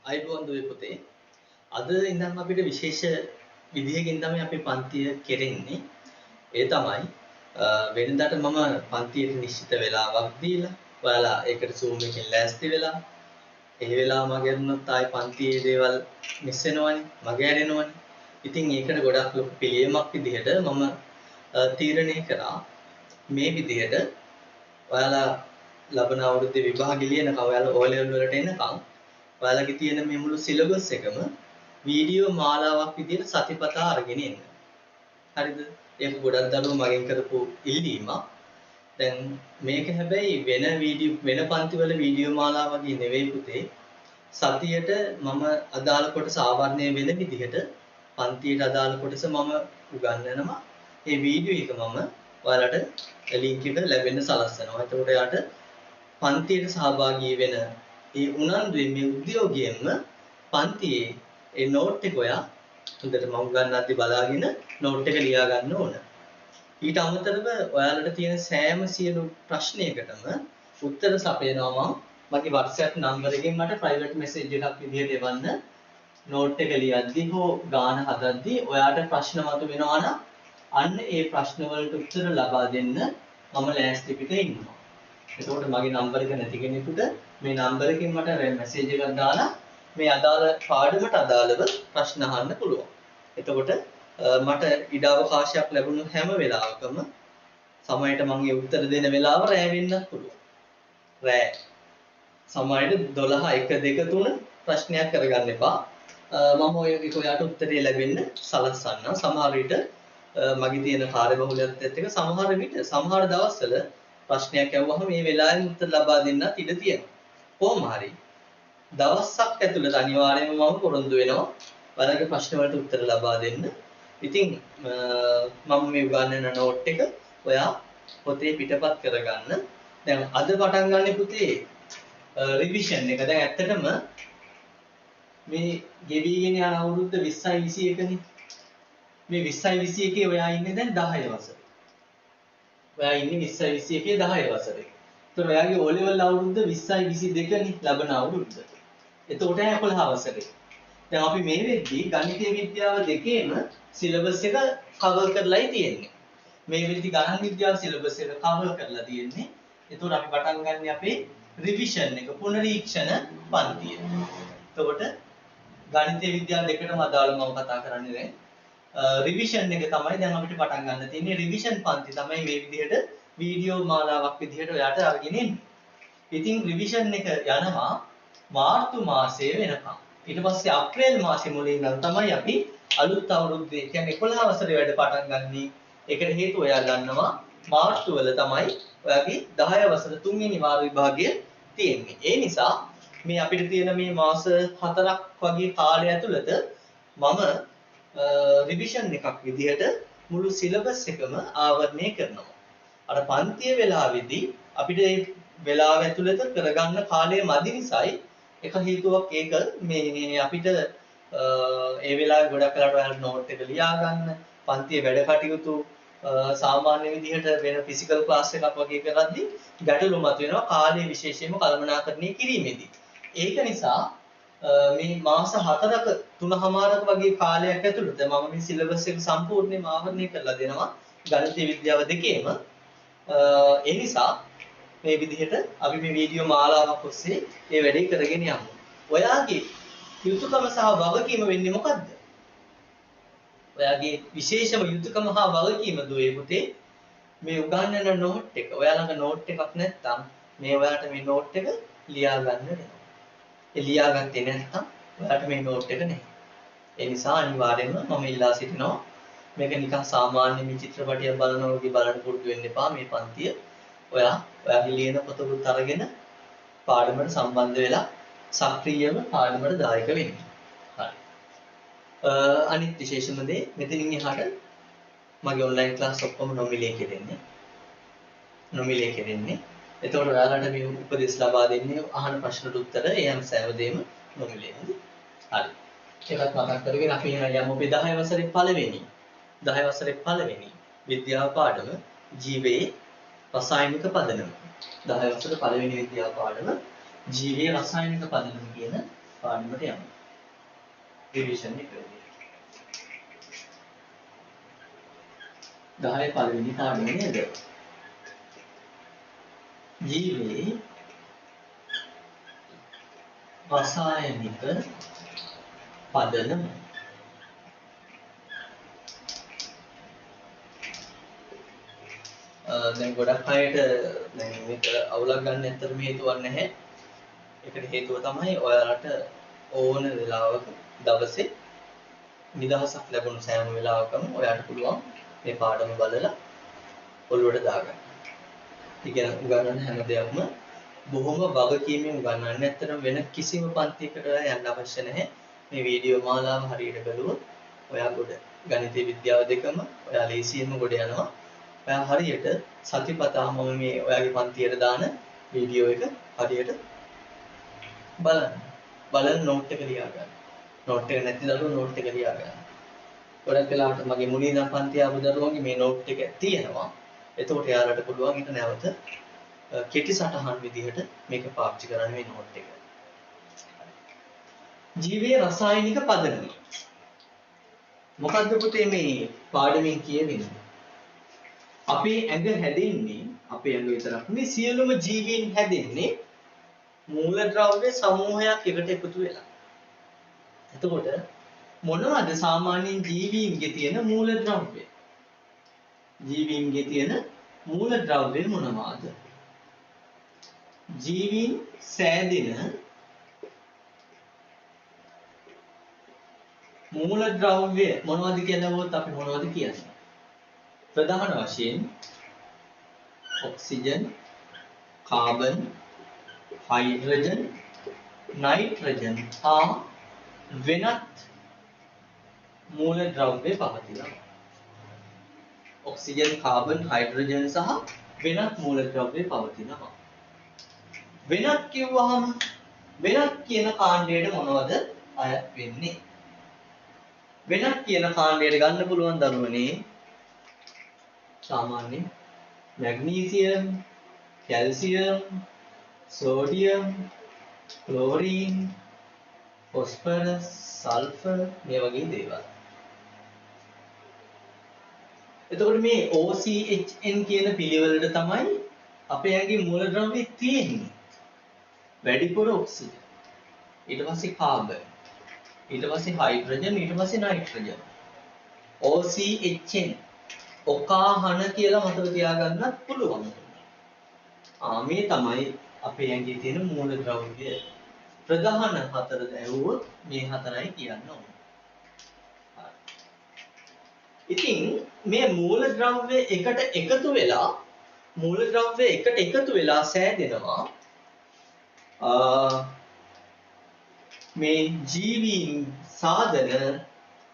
අයිබෝන් දුවේ පුතේ. අද ඉඳන් අපිට විශේෂ විදිහකින් තමයි අපි පන්තිය කෙරෙන්නේ. ඒ තමයි වෙනදාට මම පන්තියට නිශ්චිත වෙලාවක් දීලා ඔයාලා ඒකට Zoom එකෙන් ලෑස්ති වෙලා ඒ වෙලාව මගේ වුණොත් ආයි පන්තියේ දේවල් මිස් වෙනවනේ මගේ ඇරෙනවනේ. ඉතින් ඒකට ගොඩක් ලොකු පිළියමක් විදිහට මම තීරණය කරා මේ විදිහට ඔයාලා ලබන අවුරුද්දේ විභාගෙ ලියනකම් ඔයාලා O level වලට එනකම් ඔයාලගේ තියෙන මේ මුළු සිලබස් එකම වීඩියෝ මාලාවක් විදිහට සතිපතා අරගෙන එන්න. හරිද? ඒක ගොඩක් දරුවෝ මගෙන් කරපු ඉල්ලීමක්. දැන් මේක හැබැයි වෙන පන්තිවල වීඩියෝ මාලාව වගේ නෙවෙයි පුතේ. සතියට මම අදාළ කොටස ආවරණය වෙන විදිහට පන්තියට අදාළ කොටස මම උගන්වනවා. ඒ වීඩියෝ එක මම ඔයාලට ලින්ක් එක ලැබෙන්න සලස්වනවා. එතකොට යාට පන්තියට සහභාගී වෙන ඒ උනන්දුවේ මේ උද්‍යෝගයෙන්ම පන්තියේ ඒ නෝට් එක ඔයා හොඳට මම ගන්නද්දි බලාගෙන නෝට් එක ලියා ගන්න ඕන. ඊට අමතරව ඔයාලට තියෙන සෑම සියලු ප්‍රශ්නයකටම උත්තර සපයනවා මගේ WhatsApp නම්බර එකෙන් මට ප්‍රයිවට් මෙසේජ් එකක් විදිහට එවන්න. නෝට් එක ලියද්දි හෝ ගාන හදද්දි ඔයාට ප්‍රශ්න මතුවෙනවා නම් අන්න ඒ ප්‍රශ්න වලට උත්තර ලබා දෙන්න මම ලෑස්ති පිට ඉන්නවා. එතකොට මගේ නම්බර එක නැති කෙනෙකුට මේ නම්බර එකෙන් මට මැසේජ් එකක් දාලා මේ අදාළ පාඩමට අදාළව ප්‍රශ්න අහන්න පුළුවන්. එතකොට මට ඉඩ අවකාශයක් ලැබුණු හැම වෙලාවකම සමහරට මම ඒ උත්තර දෙන වෙලාව රැ වෙන්නත් පුළුවන්. රැ සමහරට 12 1 2 3 ප්‍රශ්නයක් කරගන්න එපා. මම ඔයාට උත්තරේ ලැබෙන්න සලස්වන්නම්. සමහර විට මගේ තියෙන කාර්යබහුලත්වයත් එක්ක සමහර දවස්වල ප්‍රශ්නයක් ඇහුවහම මේ වෙලාවෙන් උත්තර ලබා දෙන්නත් ඉඩ තියෙනවා. කොහොම හරි දවසක් ඇතුළත අනිවාර්යයෙන්ම මම පොරොන්දු වෙනවා ඔයාලගේ ප්‍රශ්න වලට උත්තර ලබා දෙන්න. ඉතින් මම මේ උගන්වන නෝට් එක ඔයා පොතේ පිටපත් කරගන්න. දැන් අද පටන් ගන්න පුතේ රිවිෂන් එක. දැන් ඇත්තටම මේ ගෙවිගෙන යන අවුරුද්ද 20යි 21නේ. මේ 20යි 21 ඔයා ඉන්නේ දැන් 10 වසරේ. ඔයා ඉන්නේ 20යි 21 10 වසරේ. ඒතර ඔයාගේ O level අවුරුද්ද 20යි 22නේ ලබන අවුරුද්ද. එතකොට 11 වසරේ. දැන් අපි මේ වෙද්දී ගණිතීය විද්‍යාව දෙකේම සිලබස් එක කවර් කරලායි තියෙන්නේ. මේ වෙද්දී ගණන් විද්‍යාව සිලබස් එක කවර් කරලා තියෙන්නේ. එතකොට අපි පටන් ගන්න අපේ රිවිෂන් එක පුනරීක්ෂණ පන්තිය. එතකොට ගණිතීය විද්‍යාව දෙකටම අදාළ මම කතා කරන්නේ දැන්. රිවිෂන් එක තමයි දැන් අපිට පටන් ගන්න තියෙන්නේ. රිවිෂන් පන්ති තමයි මේ විදිහට වීඩියෝ මාලාවක් විදිහට ඔයාට අරගෙන එන්නේ. ඉතින් රිවිෂන් එක යනවා මාර්තු මාසයේ වෙනකම්. ඊට පස්සේ අප්‍රේල් මාසෙ මුලින් ඉඳන් තමයි අපි අලුත් අවුරුද්දේ කියන්නේ 11 වසරේ වැඩ පටන් ගන්නෙ. ඒකට හේතුව ඔයා ගන්නවා මාර්තු වල තමයි ඔයාගේ 10 වසර 3 වෙනි වාර විභාගය තියෙන්නේ. ඒ නිසා මේ අපිට තියෙන මේ මාස 4ක් වගේ කාලය ඇතුළත මම රිවිෂන් එකක් විදිහට මුළු සිලබස් එකම ආවරණය කරනවා. අර පන්තිය වෙලාවේදී අපිට ඒ වෙලාව ඇතුළත කරගන්න කාලය මදි නිසායි එක හේතුවක් ඒක මේ අපිට ඒ වෙලාවේ ගොඩක් වෙලාවට ඔයාලට නෝට් එක ලියා ගන්න පන්තියේ වැඩ කටයුතු සාමාන්‍ය විදිහට වෙන ෆිසිකල් ක්ලාස් එකක් වගේ කරද්දී ගැටලු මතුවෙනවා කාලය විශේෂයෙන්ම කළමනාකරණය කිරීමේදී. ඒක නිසා මේ මාස 4ක 3මාරක වගේ කාලයක් ඇතුළත මම මේ සිලබස් එක සම්පූර්ණයෙන්ම ආවරණය කරලා දෙනවා ගණිතීය විද්‍යාව දෙකේම. ඒ නිසා මේ විදිහට අපි මේ වීඩියෝ මාලාවක් ඔස්සේ මේ වැඩේ කරගෙන යමු. ඔයාගේ යුතුයකම සහ වගකීම වෙන්නේ මොකද්ද? ඔයාගේ විශේෂම යුතුයකම හා වගකීම දුවේ පුතේ මේ උගන්වන නෝට් එක. ඔයා ළඟ නෝට් එකක් නැත්නම් මේ ඔයාලට මේ නෝට් එක ලියා ගන්න වෙනවා. ඒ ලියාගත්තේ නැත්නම් ඔයාලට මේ නෝට් එක නැහැ. ඒ නිසා අනිවාර්යයෙන්ම මම ඉල්ලා සිටිනවා මේක නිකන් සාමාන්‍ය මේ චිත්‍රපටියක් බලනවා වගේ බලන්න පුරුදු වෙන්න එපා මේ පන්තිය. ඔයාගේ ලියන පොතකුත් අරගෙන පාඩමට සම්බන්ධ වෙලා සක්‍රීයව පාඩමට දායක වෙන්න. හරි. අනිත් විශේෂම දේ මෙතනින් එහාට මගේ ඔන්ලයින් ක්ලාස් ඔක්කොම නොමිලේ කෙරෙන්නේ. එතකොට ඔයාලට මේ උපදෙස් ලබා දෙන්නේ අහන ප්‍රශ්නට උත්තර එයන් සෑම නොමිලේ. හරි. ඒකත් මතක් කරගෙන අපි යමු අපි 10 වසරේ පළවෙනි විද්‍යාව පාඩම ජීවයේ රසායනික පදනම. 10 වසරේ පළවෙනි විද්‍යාව පාඩම ජීවයේ රසායනික පදනම කියන පාඩමට යමු. රිවිෂන් එක කරගන්න. 10 පළවෙනි පාඩම නේද? ජීවයේ රසායනික පදනම. දැන් ගොඩක් අයට දැන් මේක අවුලක් ගන්න ඇත්තටම හේතුවක් නැහැ. ඒකට හේතුව තමයි ඔයාලට ඕන වෙලාවක දවසේ නිදහසක් ලැබුණු සෑම වෙලාවකම ඔයාලට පුළුවන් මේ පාඩම බලලා ඔළුවට දාගන්න. ඉගෙන ගන්න හැම දෙයක්ම බොහොම වගකීමෙන් උගන්වන්න. ඇත්තටම වෙන කිසිම පන්තියකට යන්න අවශ්‍ය නැහැ. මේ වීඩියෝ මාලාව හරියට බැලුවොත් ඔයා ගොඩ ගණිතය විද්‍යාව දෙකම ඔයා ලේසියෙන්ම ගොඩ යනවා. ඔයා හරියට සතිපතා මම මේ ඔයාගේ පන්තියට දාන වීඩියෝ එක හරියට බලන්න නෝට් එක ලියා ගන්න. නෝට් එක නැති දරුවෝ නෝට් එක ලියා ගන්න. ගොඩක් වෙලාවට මගේ මුලින් ඉඳන් පන්ති ආපු දරුවෝගේ මේ නෝට් එක තියෙනවා. එතකොට එයාලට පුළුවන් ඊට නැවත කෙටි සටහන් විදිහට මේක පාවිච්චි කරන්න මේ නෝට් එක. ජීවයේ රසායනික පදනම. මොකද්ද පුතේ මේ පාඩමෙන් කියවෙන්නේ? අපේ ඇඟ හැදෙන්නේ අපේ ඇඟ විතරක් නෙවෙයි සියලුම ජීවීන් හැදෙන්නේ මූලද්‍රව්‍ය සමූහයක් එකට එකතු වෙලා. එතකොට මොනවද සාමාන්‍යයෙන් ජීවීන්ගේ තියෙන මූලද්‍රව්‍ය? ජීවීන්ගේ තියෙන මූලද්‍රව්‍ය මොනවාද? ජීවීන් සෑදෙන මූලද්‍රව්‍ය මොනවද කියලා වොත් අපි මොනවද කියන්නේ? ප්‍රධාන වශයෙන් ඔක්සිජන්, කාබන්, හයිඩ්‍රජන්, නයිට්‍රජන් හා වෙනත් මූලද්‍රව්‍ය පවතිනවා. ඔක්සිජන්, කාබන්, හයිඩ්‍රජන් සහ වෙනත් මූලද්‍රව්‍ය පවතිනවා. වෙනත් කිව්වහම වෙනත් කියන කාණ්ඩයට මොනවද අයත් වෙන්නේ? වෙනත් කියන කාණ්ඩයට ගන්න පුළුවන් දරුවනේ සාමාන්‍ය magnesium, calcium, sodium, chlorine, phosphorus, sulphur මේ වගේ දේවල්. එතකොට මේ OCHN කියන පිළිවෙලට තමයි අපේ ඇඟේ මූලද්‍රව්‍ය තියෙන්නේ. වැඩිපුර ඔක්සිජන්, ඊට පස්සේ කාබන්, ඊට පස්සේ හයිඩ්‍රජන්, ඊට පස්සේ නයිට්‍රජන්. OCHN ඔකාහන කියලා මතක තියාගන්නත් පුළුවන්. මේ තමයි අපේ ඇඟේ තියෙන මූලද්‍රව්‍ය. ප්‍රධාන හතර දැවුවොත් මේ හතරයි කියන්න ඕනේ. ඉතින් මේ මූලද්‍රව්‍ය එකට එකතු වෙලා සෑදෙනවා මේ ජීවීන් සාධන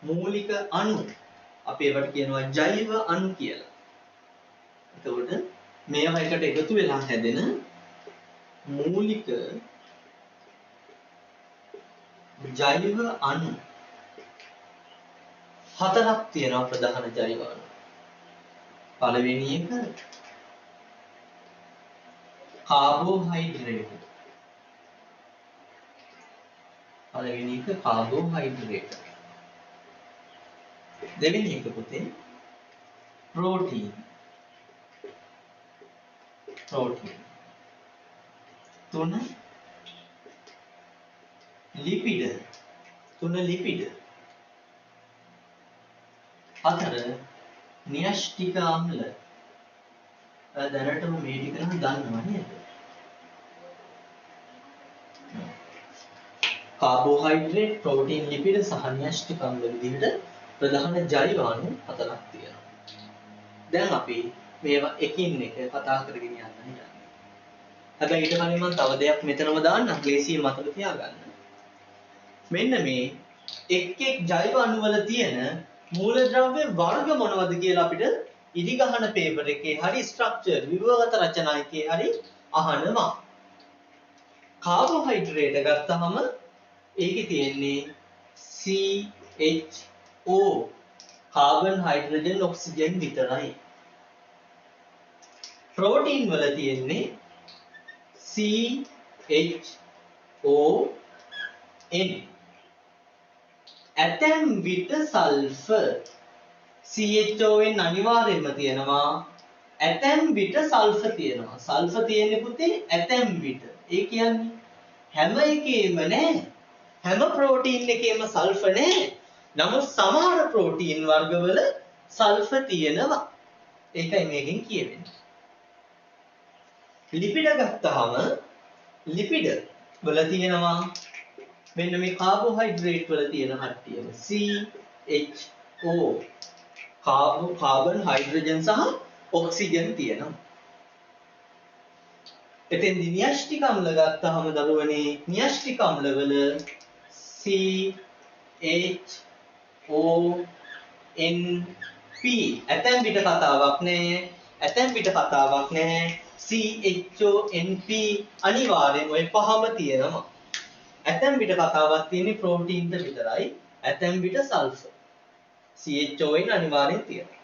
මූලික අණු. අපි ඒවට කියනවා ජෛව අණු කියලා. එතකොට මේවා එකට එකතු වෙලා හැදෙන මූලික ජෛව අණු හතරක් තියෙනවා. ප්‍රධාන ජෛව අණු. පළවෙනි එක කාබෝහයිඩ්‍රේට්. දෙවෙනි එක පුතේ ප්‍රෝටීන්. තුන ලිපිඩ. හතර න්‍යෂ්ටික අම්ල. දැනටම මේ ටික නම් දන්නවා නේද? කාබෝහයිඩ්‍රේට්, ප්‍රෝටීන්, ලිපිඩ සහ න්‍යෂ්ටික අම්ල විදිහට ප්‍රධාන ජෛව අණු හතරක් තියෙනවා. දැන් අපි මේවා එකින් එක කතා කරගෙන යන්න හිතන්නේ. හැබැයි ඊට කලින් මම තව දෙයක් මෙතනම දාන්න ලේසියෙන් මතක තියාගන්න. මෙන්න මේ එක් ජෛව අණු වල තියෙන මූලද්‍රව්‍ය වර්ග මොනවද කියලා අපිට ඉදිගහන පේපර් එකේ හරි ස්ට්‍රක්චර් විභවගත රචනා එකේ හරි අහනවා. කාබෝහයිඩ්‍රේට් ගත්තහම ඒකේ තියෙන්නේ CHO කාබන්, හයිඩ්‍රජන්, ඔක්සිජන් විතරයි. ප්‍රෝටීන් වල තියෙන්නේ CHO N. ඇතැම් විට සල්ෆර් CHON අනිවාර්යයෙන්ම තියෙනවා. ඇතැම් විට සල්ෆර් තියෙනවා. සල්ෆර් තියෙන්නේ පුතේ ඇතැම් විට. ඒ කියන්නේ හැම එකේම නැහැ. හැම ප්‍රෝටීන් එකේම සල්ෆර් නැහැ. නමුත් සමහර ප්‍රෝටීන් වර්ගවල සල්ෆර් තියෙනවා. ඒකයි මේකෙන් කියවෙන්නේ. ලිපිඩ ගත්තාම ලිපිඩ වල තියෙනවා මෙන්න මේ කාබෝහයිඩ්‍රේට් වල තියෙන කට්ටියම CHO කාබන් හයිඩ්‍රජන් සහ ඔක්සිජන් තියෙනවා. එතෙන්දී න්‍යෂ්ටික අම්ල ගත්තාම දරුවනේ න්‍යෂ්ටික අම්ල වල CHONP ඇතැම් විට කතාවක් නැහැ. ඇතැම් විට කතාවක් නැහැ. CHONP අනිවාර්යෙන් ওই පහම තියෙනවා. ඇතැම් විට කතාවක් තියෙන්නේ ප්‍රෝටීන්ට විතරයි. ඇතැම් විට සල්ෆර්. CHON අනිවාර්යෙන් තියෙනවා.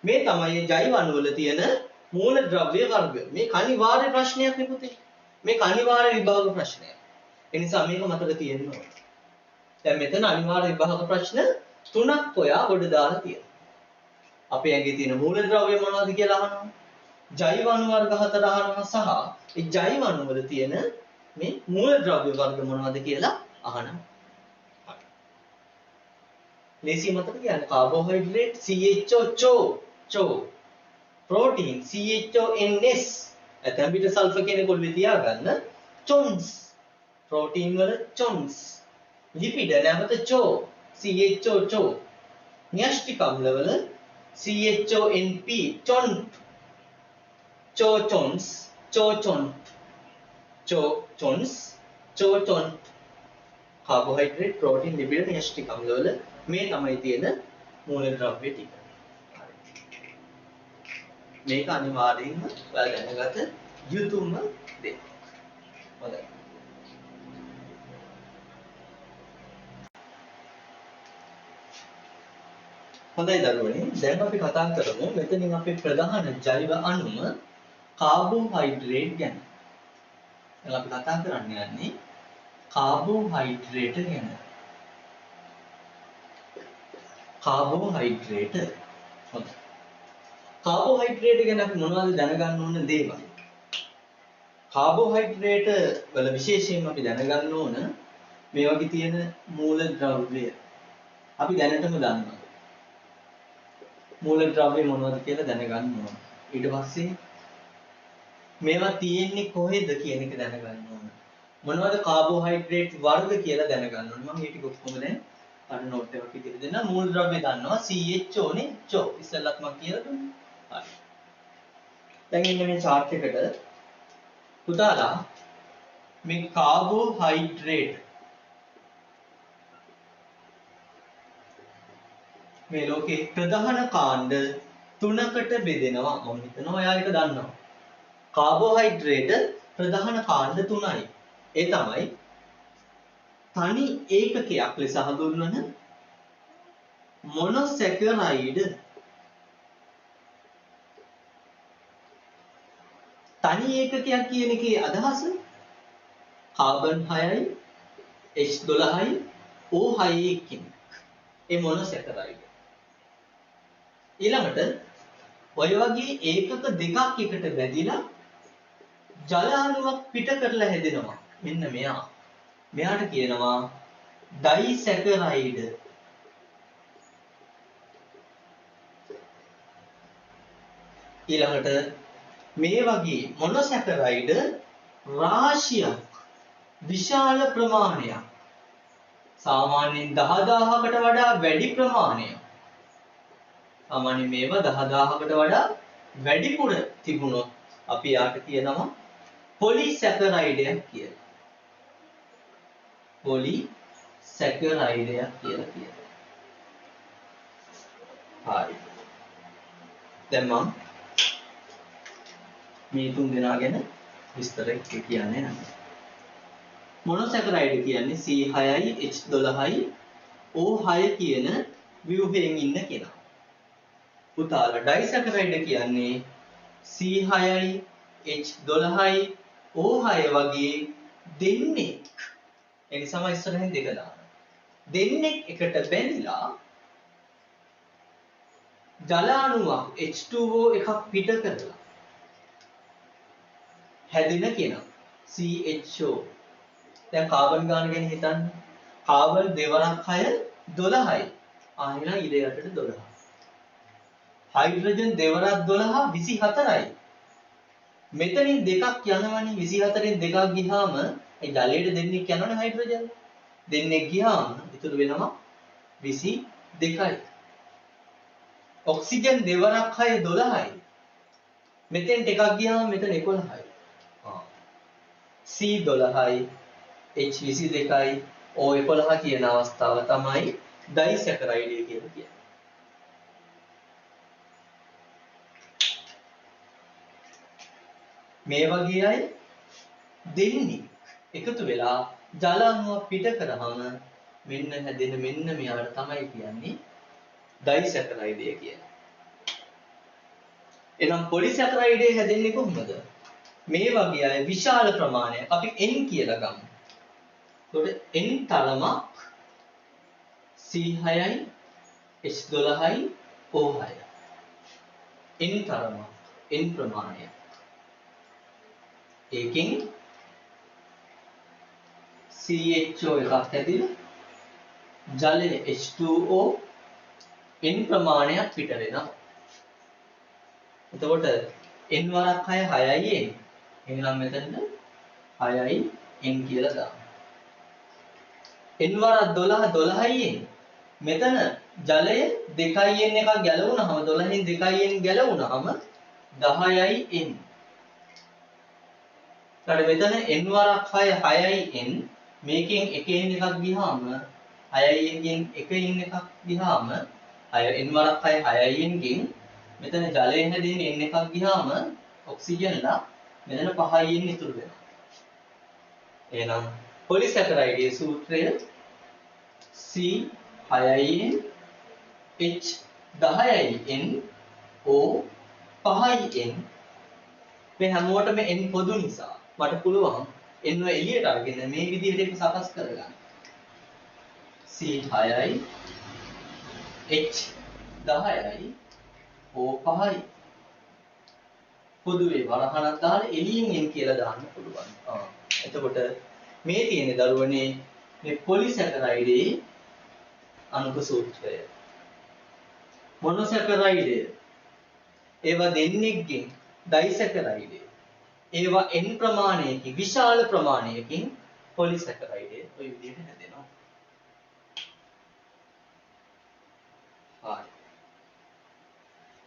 මේ තමයි ජෛව අණු වල තියෙන මූලද්‍රව්‍ය වර්ග. මේක අනිවාර්ය ප්‍රශ්නයක් නේ පුතේ. මේක අනිවාර්ය විභාග ප්‍රශ්නයක්. ඒ නිසා මේක මතක තියෙන්න ඕනේ. දැන් මෙතන අනිවාර්ය විභාග ප්‍රශ්න 3ක් ඔයා ගොඩ දාලා තියෙනවා. අපේ ඇඟේ තියෙන මූලද්‍රව්‍ය මොනවද කියලා අහනවා. ජෛව අණු වර්ග 4 අහනවා සහ ඒ ජෛව අණු වල තියෙන මේ මූලද්‍රව්‍ය වර්ග මොනවද කියලා අහනවා. ලේසි මතක තියාගන්න. කාබෝහයිඩ්‍රේට් CHO ප්‍රෝටීන් CHONS ඇතැම් විට සල්ෆර් කියන කොල්ලේ තියාගන්න. CHONS ප්‍රෝටීන් වල CHONS ලිපිඩ නැවත CHO න්‍යෂ්ටික අම්ල වල CHONP CHONP කාබෝහයිඩ්‍රේට් ප්‍රෝටීන් ලිපිඩ න්‍යෂ්ටික අම්ල වල මේ තමයි තියෙන මූලද්‍රව්‍ය ටික. මේක අනිවාර්යෙන්ම ඔයාලා දැනගත යුතුම දෙයක්. හොඳයි. හොඳයි දරුවනේ. දැන් අපි කතා කරමු මෙතනින් අපේ ප්‍රධාන ජෛව අණුම කාබෝහයිඩ්‍රේට් ගැන. දැන් අපි කතා කරන්න යන්නේ කාබෝහයිඩ්‍රේට් ගැන. කාබෝහයිඩ්‍රේට්. හොඳයි. කාබෝහයිඩ්‍රේට් ගැන අපි මොනවද දැනගන්න ඕන දේවල්? කාබෝහයිඩ්‍රේට් වල විශේෂයෙන්ම අපි දැනගන්න ඕන මේ වගේ තියෙන මූලද්‍රව්‍ය. අපි දැනටම දන්නවා. මූලද්‍රව්‍ය මොනවද කියලා දැනගන්න ඕන. ඊට පස්සේ මේවා තියෙන්නේ කොහෙද කියන එක දැනගන්න ඕන. මොනවද කාබෝහයිඩ්‍රේට් වර්ග කියලා දැනගන්න ඕන. මම මේ ටික ඔක්කොම දැන් අර නෝට් එකක් විදිහට දෙන්න. මූලද්‍රව්‍ය දන්නවා CHO නේ. CHO ඉස්සෙල්ලත් මම කියලා දුන්නා. හරි. දැන් ඉන්න මේ chart එකට පුතාලා මේ කාබෝහයිඩ්‍රේට් මේ ලෝකේ ප්‍රධාන කාණ්ඩ 3කට බෙදෙනවා. මම හිතනවා ඔයා ඒක දන්නවා. කාබෝහයිඩ්‍රේට් ප්‍රධාන කාණ්ඩ 3යි. ඒ තමයි තනි ඒකකයක් ලෙස හඳුන්වන මොනොසැකරයිඩ්. තනි ඒකකයක් කියන එකේ අදහස කාබන් 6යි H12යි O6යි කියන ඒ මොනොසැකරයිඩ්. ඊළඟට ඔය වගේ ඒකක දෙකක් එකට බැඳිලා ජල අණුවක් පිට කරලා හැදෙනවා. මෙන්න මෙයා. මෙයාට කියනවා ඩයිසැකරයිඩ්. ඊළඟට මේ වගේ මොනොසැකරයිඩ් රාශියක් විශාල ප්‍රමාණයක් සාමාන්‍යයෙන් 10000කට වඩා වැඩි ප්‍රමාණයක්. සාමාන්‍යයෙන් මේවා 10000කට වඩා වැඩිපුර තිබුණොත් අපි යාට කියනවා පොලිසැකරයිඩයක් කියලා. පොලිසැකරයිඩයක් කියලා කියනවා. හරි. දැන් මම මේ තුන් දෙනා ගැන විස්තර කියන්නේ නැහැ. මොනොසැකරයිඩ් කියන්නේ C6යි H12යි O6 කියන ව්‍යුහයෙන් ඉන්න කෙනා. පුතාලා ඩයිසැකරයිඩ් කියන්නේ C6යි H12යි O6 වගේ දෙන්නේ ඒ නිසාම ඉස්සරහින් දෙක දානවා. දෙන්නෙක් එකට බැඳිලා ජල අණුවක් H2O එකක් පිට කරලා හැදෙන කෙනා CHO. දැන් කාබන් ගාන ගැන හිතන්න. කාබන් දෙවරක් 6 12යි. එහෙනම් ඉර යටට 12. හයිඩ්‍රජන් දෙවරක් 12 24යි. මෙතනින් දෙකක් යනවනේ 24න් දෙකක් ගියාම ඒ ජලයට දෙන්නෙක් යනවනේ හයිඩ්‍රජන්. දෙන්නෙක් ගියාම ඉතුරු වෙනවා 22යි. ඔක්සිජන් දෙවරක් 6 12යි. මෙතෙන් එකක් ගියාම මෙතන 11යි. C 12යි H 22යි O 11 කියන අවස්ථාව තමයි ඩයිසැකරයිඩය කියලා කියන්නේ. මේ වගේ අය දෙන්නේ එකතු වෙලා ජල අණුවක් පිට කරාම මෙන්න හැදෙන මෙන්න මෙයාට තමයි කියන්නේ ඩයිසැකරයිඩය කියලා. එහෙනම් පොලිසැකරයිඩය හැදෙන්නේ කොහොමද? මේ වගේ අය විශාල ප්‍රමාණයක් අපි N කියලා ගමු. එතකොට N තරමක් C6යි H12යි O6යි. N තරමක් N ප්‍රමාණයක්. ඒකෙන් CHO එකක් හැදිලා ජලය H2O N ප්‍රමාණයක් පිට වෙනවා. එතකොට N වරක් 6 6යි N. එහෙනම් මෙතනද 6යි N කියලා දාන්න. N වරක් 12 12යි N. මෙතන ජලය 2යි N එකක් ගැලවුණාම 12න් 2යි N ගැලවුණාම 10යි N. ඊට මෙතන N වරක් 6 6යි N. මේකෙන් 1 N එකක් ගියාම 6යි N ගෙන් 1 N එකක් ගියාම N වරක් 6 6යි N ගෙන් මෙතන ජලය හැදෙන N එකක් ගියාම ඔක්සිජන්ලා මෙතන 5යි N ඉතුරු වෙනවා. එහෙනම් පොලිසැකරයිඩයේ සූත්‍රය C 6යි N H 10යි N O 5යි N. මේ හැමෝටම N පොදු නිසා මට පුළුවන් N ව එළියට අරගෙන මේ විදිහට එක සකස් කරගන්න. C 6යි H 10යි O 5යි. පොදුවේ වරහණක් දාලා එළියෙන් N කියලා දාන්න පුළුවන්. එතකොට මේ තියෙන දරුවනේ මේ පොලිසැකරයිඩේ අණුක සූත්‍රය. මොනොසැකරයිඩය ඒවා දෙන්නෙක්ගෙන් ඩයිසැකරයිඩය. ඒවා N ප්‍රමාණයකින් විශාල ප්‍රමාණයකින් පොලිසැකරයිඩය ඔය විදිහට හැදෙනවා. හරි.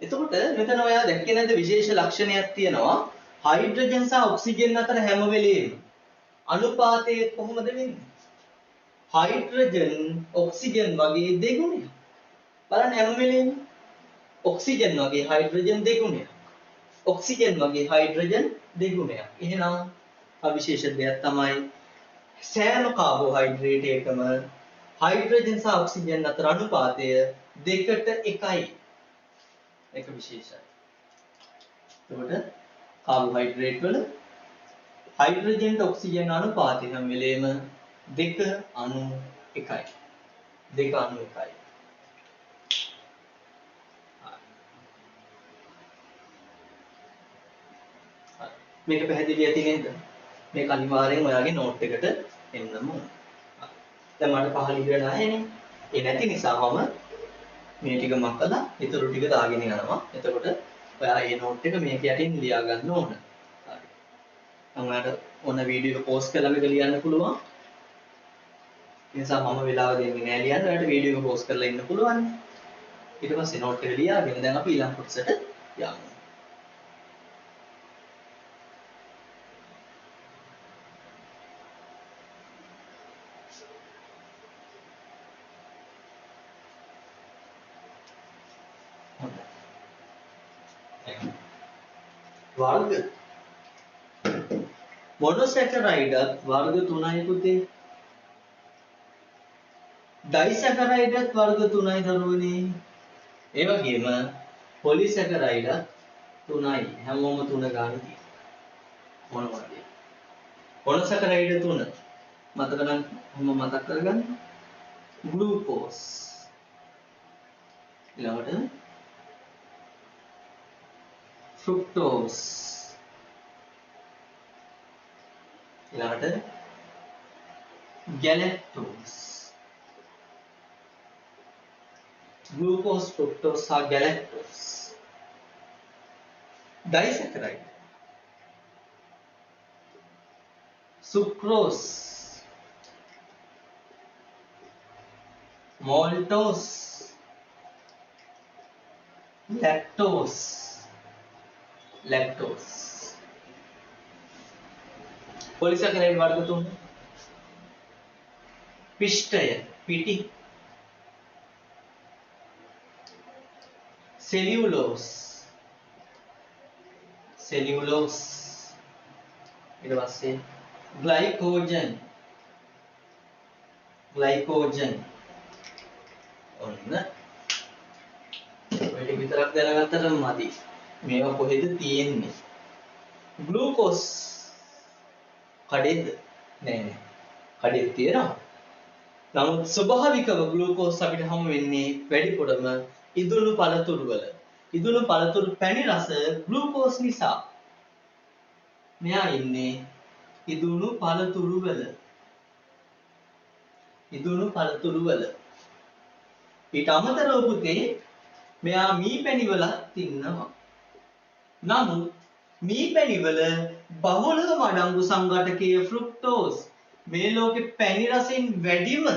එතකොට මෙතන ඔයා දැක්කේ නැද්ද විශේෂ ලක්ෂණයක් තියෙනවා හයිඩ්‍රජන් සහ ඔක්සිජන් අතර හැම වෙලෙම අනුපාතය කොහොමද වෙන්නේ? හයිඩ්‍රජන් ඔක්සිජන් වගේ දෙගුණයක්. බලන්න හැම වෙලෙම ඔක්සිජන් වගේ හයිඩ්‍රජන් දෙගුණයක්. ඔක්සිජන් වගේ හයිඩ්‍රජන් දෙගුණයක්. එහෙනම් අවිශේෂ දෙයක් තමයි සෑම කාබෝහයිඩ්‍රේට් එකම හයිඩ්‍රජන් සහ ඔක්සිජන් අතර අනුපාතය 2ට 1යි. ඒක විශේෂයි. එතකොට කාබෝහයිඩ්‍රේට් වල හයිඩ්‍රජන් ඔක්සිජන් අනුපාතය හැම වෙලේම 2:1යි. 2:1යි. මේක පැහැදිලි ඇති නේද? මේක අනිවාර්යෙන් ඔයාගේ නෝට් එකට එන්නම ඕන. දැන් මට පහළ ඉගෙන නැහැනේ. ඒ නැති නිසාම මේ ටික මකලා ඊටු ටික දාගෙන යනවා. එතකොට ඔයා මේ නෝට් එක මේක යටින් ලියා ගන්න ඕන. හරි. ඔයාලට ඕන වීඩියෝ එක පෝස්ට් කරලා මේක ලියන්න පුළුවන්. ඒ නිසා මම වෙලාව දෙන්නේ නෑ ලියන්න. ඔයාලට වීඩියෝ එක පෝස්ට් කරලා ඉන්න පුළුවන්. ඊට පස්සේ නෝට් එක ලියාගෙන දැන් අපි ඊළඟ කොටසට යමු. වර්ග මොනොසැකරයිඩත් වර්ග 3යි පුතේ. ඩයිසැකරයිඩත් වර්ග 3යි දරුවනේ. ඒ වගේම පොලිසැකරයිඩත් 3යි. හැමෝම 3 ගන්න තියෙනවා. මොනවද? මොනොසැකරයිඩ 3. මතක නම් මම මතක් කරගන්න. ග්ලූකෝස්. ඊළඟට ෆ්‍රුක්ටෝස්. ඊළඟට ගැලැක්ටෝස්. glucose, fructose are galactose. Disaccharide. Sucrose, maltose, lactose. Polysaccharide वर्ग तुम पिष्टय पीटी cellulose ඊට පස්සේ glycogen ඔන්න ඔය විතරක් දැනගත්තට මදි මේවා කොහෙද තියෙන්නේ glucose කඩේද නෑ කඩේ තියෙනවා නමුත් ස්වභාවිකව glucose අපිට හමු වෙන්නේ වැඩිපුරම ඉදුණු පළතුරු වල ඉදුණු පළතුරු පැණි රස glucose නිසා මෙයා ඉන්නේ ඉදුණු පළතුරු වල ඊට අමතරව පුතේ මෙයා මී පැණි වලත් ඉන්නවා නමුත් මී පැණි වල බහුලවම අඩංගු සංඝටකයේ ෆ්‍රුක්ටෝස් මේ ලෝකේ පැණි රසෙන් වැඩිම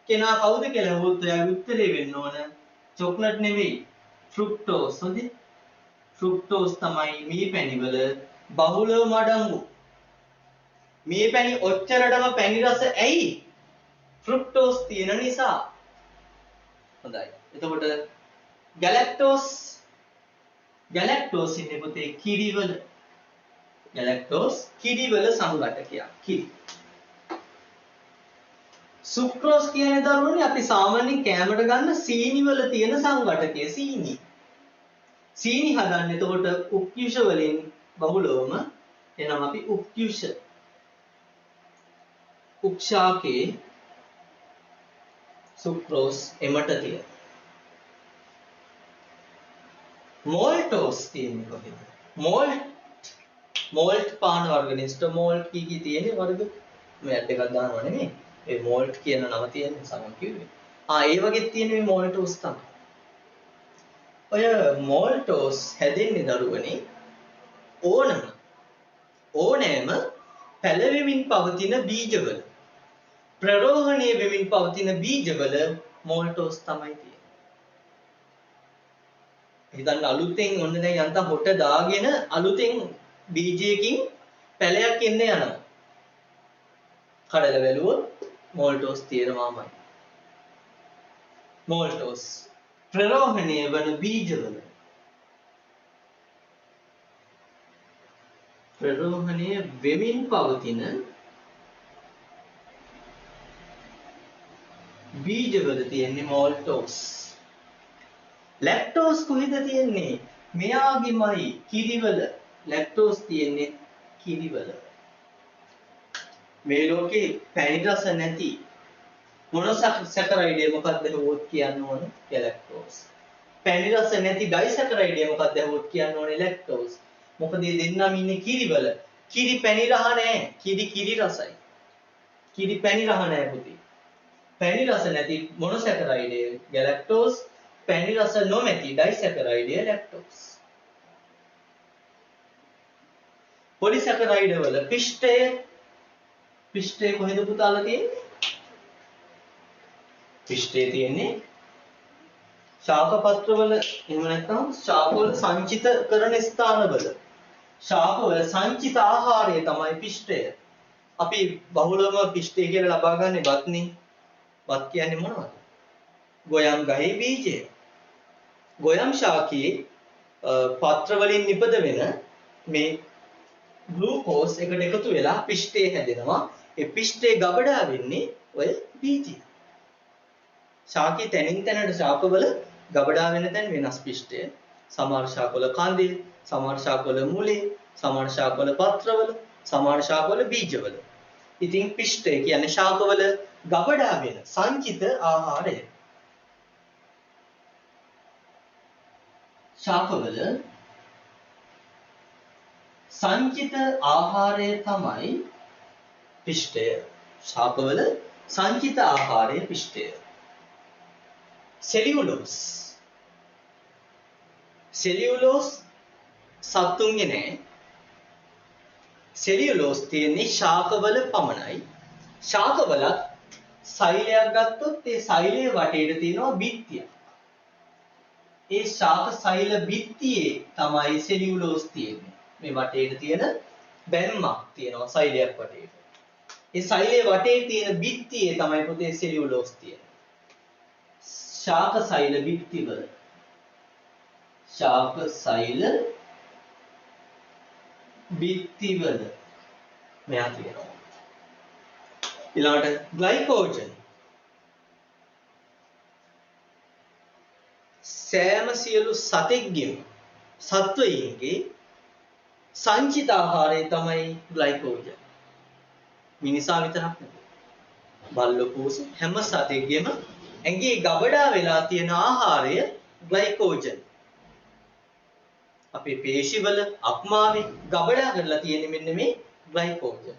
කෙනා කවුද කියලා අහුවොත් ඔයාගේ උත්තරේ වෙන්න ඕන චොක්ලට් නෙවෙයි ෆ්‍රුක්ටෝස් හොඳේ ෆ්‍රුක්ටෝස් තමයි මී පැණි වල බහුලවම අඩංගු මේ පැණි ඔච්චරටම පැණි රස ඇයි ෆ්‍රුක්ටෝස් තියෙන නිසා හොඳයි එතකොට ගැලැක්ටෝස් ඉන්නේ පුතේ කිරිවල ගැලැක්ටෝස් කිරිවල සංඝටකයක් කිරි සුක්‍රෝස් කියන්නේ දරුවනේ අපි සාමාන්‍යයෙන් කෑමට ගන්න සීනි වල තියෙන සංඝටකය සීනි හදන්නේ එතකොට උක්කුෂ වලින් බහුලවම එනම් අපි උක්ෂාකේ සුක්‍රෝස් එමට තියෙන මෝල්ටෝස් තියෙන්නේ කොහෙද මෝල්ට් පාන වර්ග නිස්ට මෝල්ට් කී තියෙන්නේ වර්ග මෙයත් එකක් දානවා නෙමෙයි ඒ මෝල්ට් කියන නම තියෙන නිසා මම කිව්වේ ඒ වගේ තියෙන මේ මෝල්ටෝස් තමයි ඔය මෝල්ටෝස් හැදෙන්නේ දරුවනේ ඕනෑම පැලවෙමින් පවතින බීජවල ප්‍රරෝහණය වෙමින් පවතින බීජවල මෝල්ටෝස් තමයි තියෙන්නේ. හිතන්න අලුතෙන් ඔන්න දැන් යන්තම් හොට දාගෙන අලුතෙන් බීජයකින් පැලයක් එන්න යනවා. කඩලා බැලුවොත් මෝල්ටෝස් තියෙනවාමයි. මෝල්ටෝස් ප්‍රරෝහණය වන බීජවල ප්‍රරෝහණය වෙමින් පවතින බීජවල තියෙන්නේ මෝල්ටෝස්. ලැක්ටෝස් කොහෙද තියෙන්නේ? මෙයාගේමයි කිරිවල. ලැක්ටෝස් තියෙන්නේ කිරිවල. මේ ලෝකේ පැණි රස නැති මොනොසැකරයිඩ් මොකක්ද හොත් කියන්න ඕන? ලැක්ටෝස්. පැණි රස නැති ඩයිසැකරයිඩ් මොකක්ද හොත් කියන්න ඕනේ? ලැක්ටෝස්. මොකද මේ දෙන්නම ඉන්නේ කිරිවල. කිරි පැණි රහ නැහැ. කිරි රසයි. කිරි පැණි රහ නැහැ පුතේ. පැණි රස නැති මොනොසැකරයිඩ් ගැලැක්ටෝස් පැණි රස නොමැති ඩයිසැකරයිඩ් ලැක්ටෝස් පොලිසැකරයිඩ් වල පිෂ්ඨය කොහෙද පුතාලා තියෙන්නේ පිෂ්ඨය තියෙන්නේ ශාක පත්‍රවල එහෙම නැත්නම් ශාකවල සංචිත කරන ස්ථානවල ශාකවල සංචිත ආහාරය තමයි පිෂ්ඨය අපි බහුලවම පිෂ්ඨය කියලා ලබා ගන්නේ බත්නේ බත් කියන්නේ මොනවද? ගොයම් ගහේ බීජය. ගොයම් ශාකයේ පත්‍ර වලින් නිපද වෙන මේ ග්ලූකෝස් එකට එකතු වෙලා පිෂ්ඨය හැදෙනවා. ඒ පිෂ්ඨේ ගබඩා වෙන්නේ ඔය බීජය. ශාකයේ තැනින් තැනට ශාකවල ගබඩා වෙන තැන් වෙනස් පිෂ්ඨය. සමහර ශාකවල කන්දේ, සමහර ශාකවල මුලේ, සමහර ශාකවල පත්‍රවල, සමහර ශාකවල බීජවල. ඉතින් පිෂ්ඨය කියන්නේ ශාකවල ගබඩා වෙන සංචිත ආහාරය. ශාකවල සංචිත ආහාරය තමයි පිෂ්ඨය. ශාකවල සංචිත ආහාරය පිෂ්ඨය. සෙලියුලෝස්. සෙලියුලෝස් සත්තුන්ගේ නෑ. සෙලියුලෝස් තියෙන්නේ ශාකවල පමණයි. ශාකවලත් සෛලයක් ගත්තොත් ඒ සෛලයේ වටේට තියෙනවා බිත්තියක්. ඒ ශාක සෛල බිත්තියේ තමයි සෙලියුලෝස් තියෙන්නේ. මේ වටේට තියෙන බැම්මක් තියෙනවා සෛලයක් වටේට. ඒ සෛලයේ වටේ තියෙන බිත්තියේ තමයි පුතේ සෙලියුලෝස් තියෙන්නේ. ශාක සෛල බිත්තිවල ශාක සෛල බිත්තිවල මෙයා තියෙනවා. ඊළඟට ග්ලයිකෝජන්. සෑම සියලු සතෙක්ගේම සත්වයින්ගේ සංචිත ආහාරය තමයි ග්ලයිකෝජන්. මිනිසා විතරක් නෙවෙයි. බල්ලෝ පූස හැම සතෙක්ගේම ඇඟේ ගබඩා වෙලා තියෙන ආහාරය ග්ලයිකෝජන්. අපේ පේශිවල අක්මාවේ ගබඩා කරලා තියෙන්නේ මෙන්න මේ ග්ලයිකෝජන්.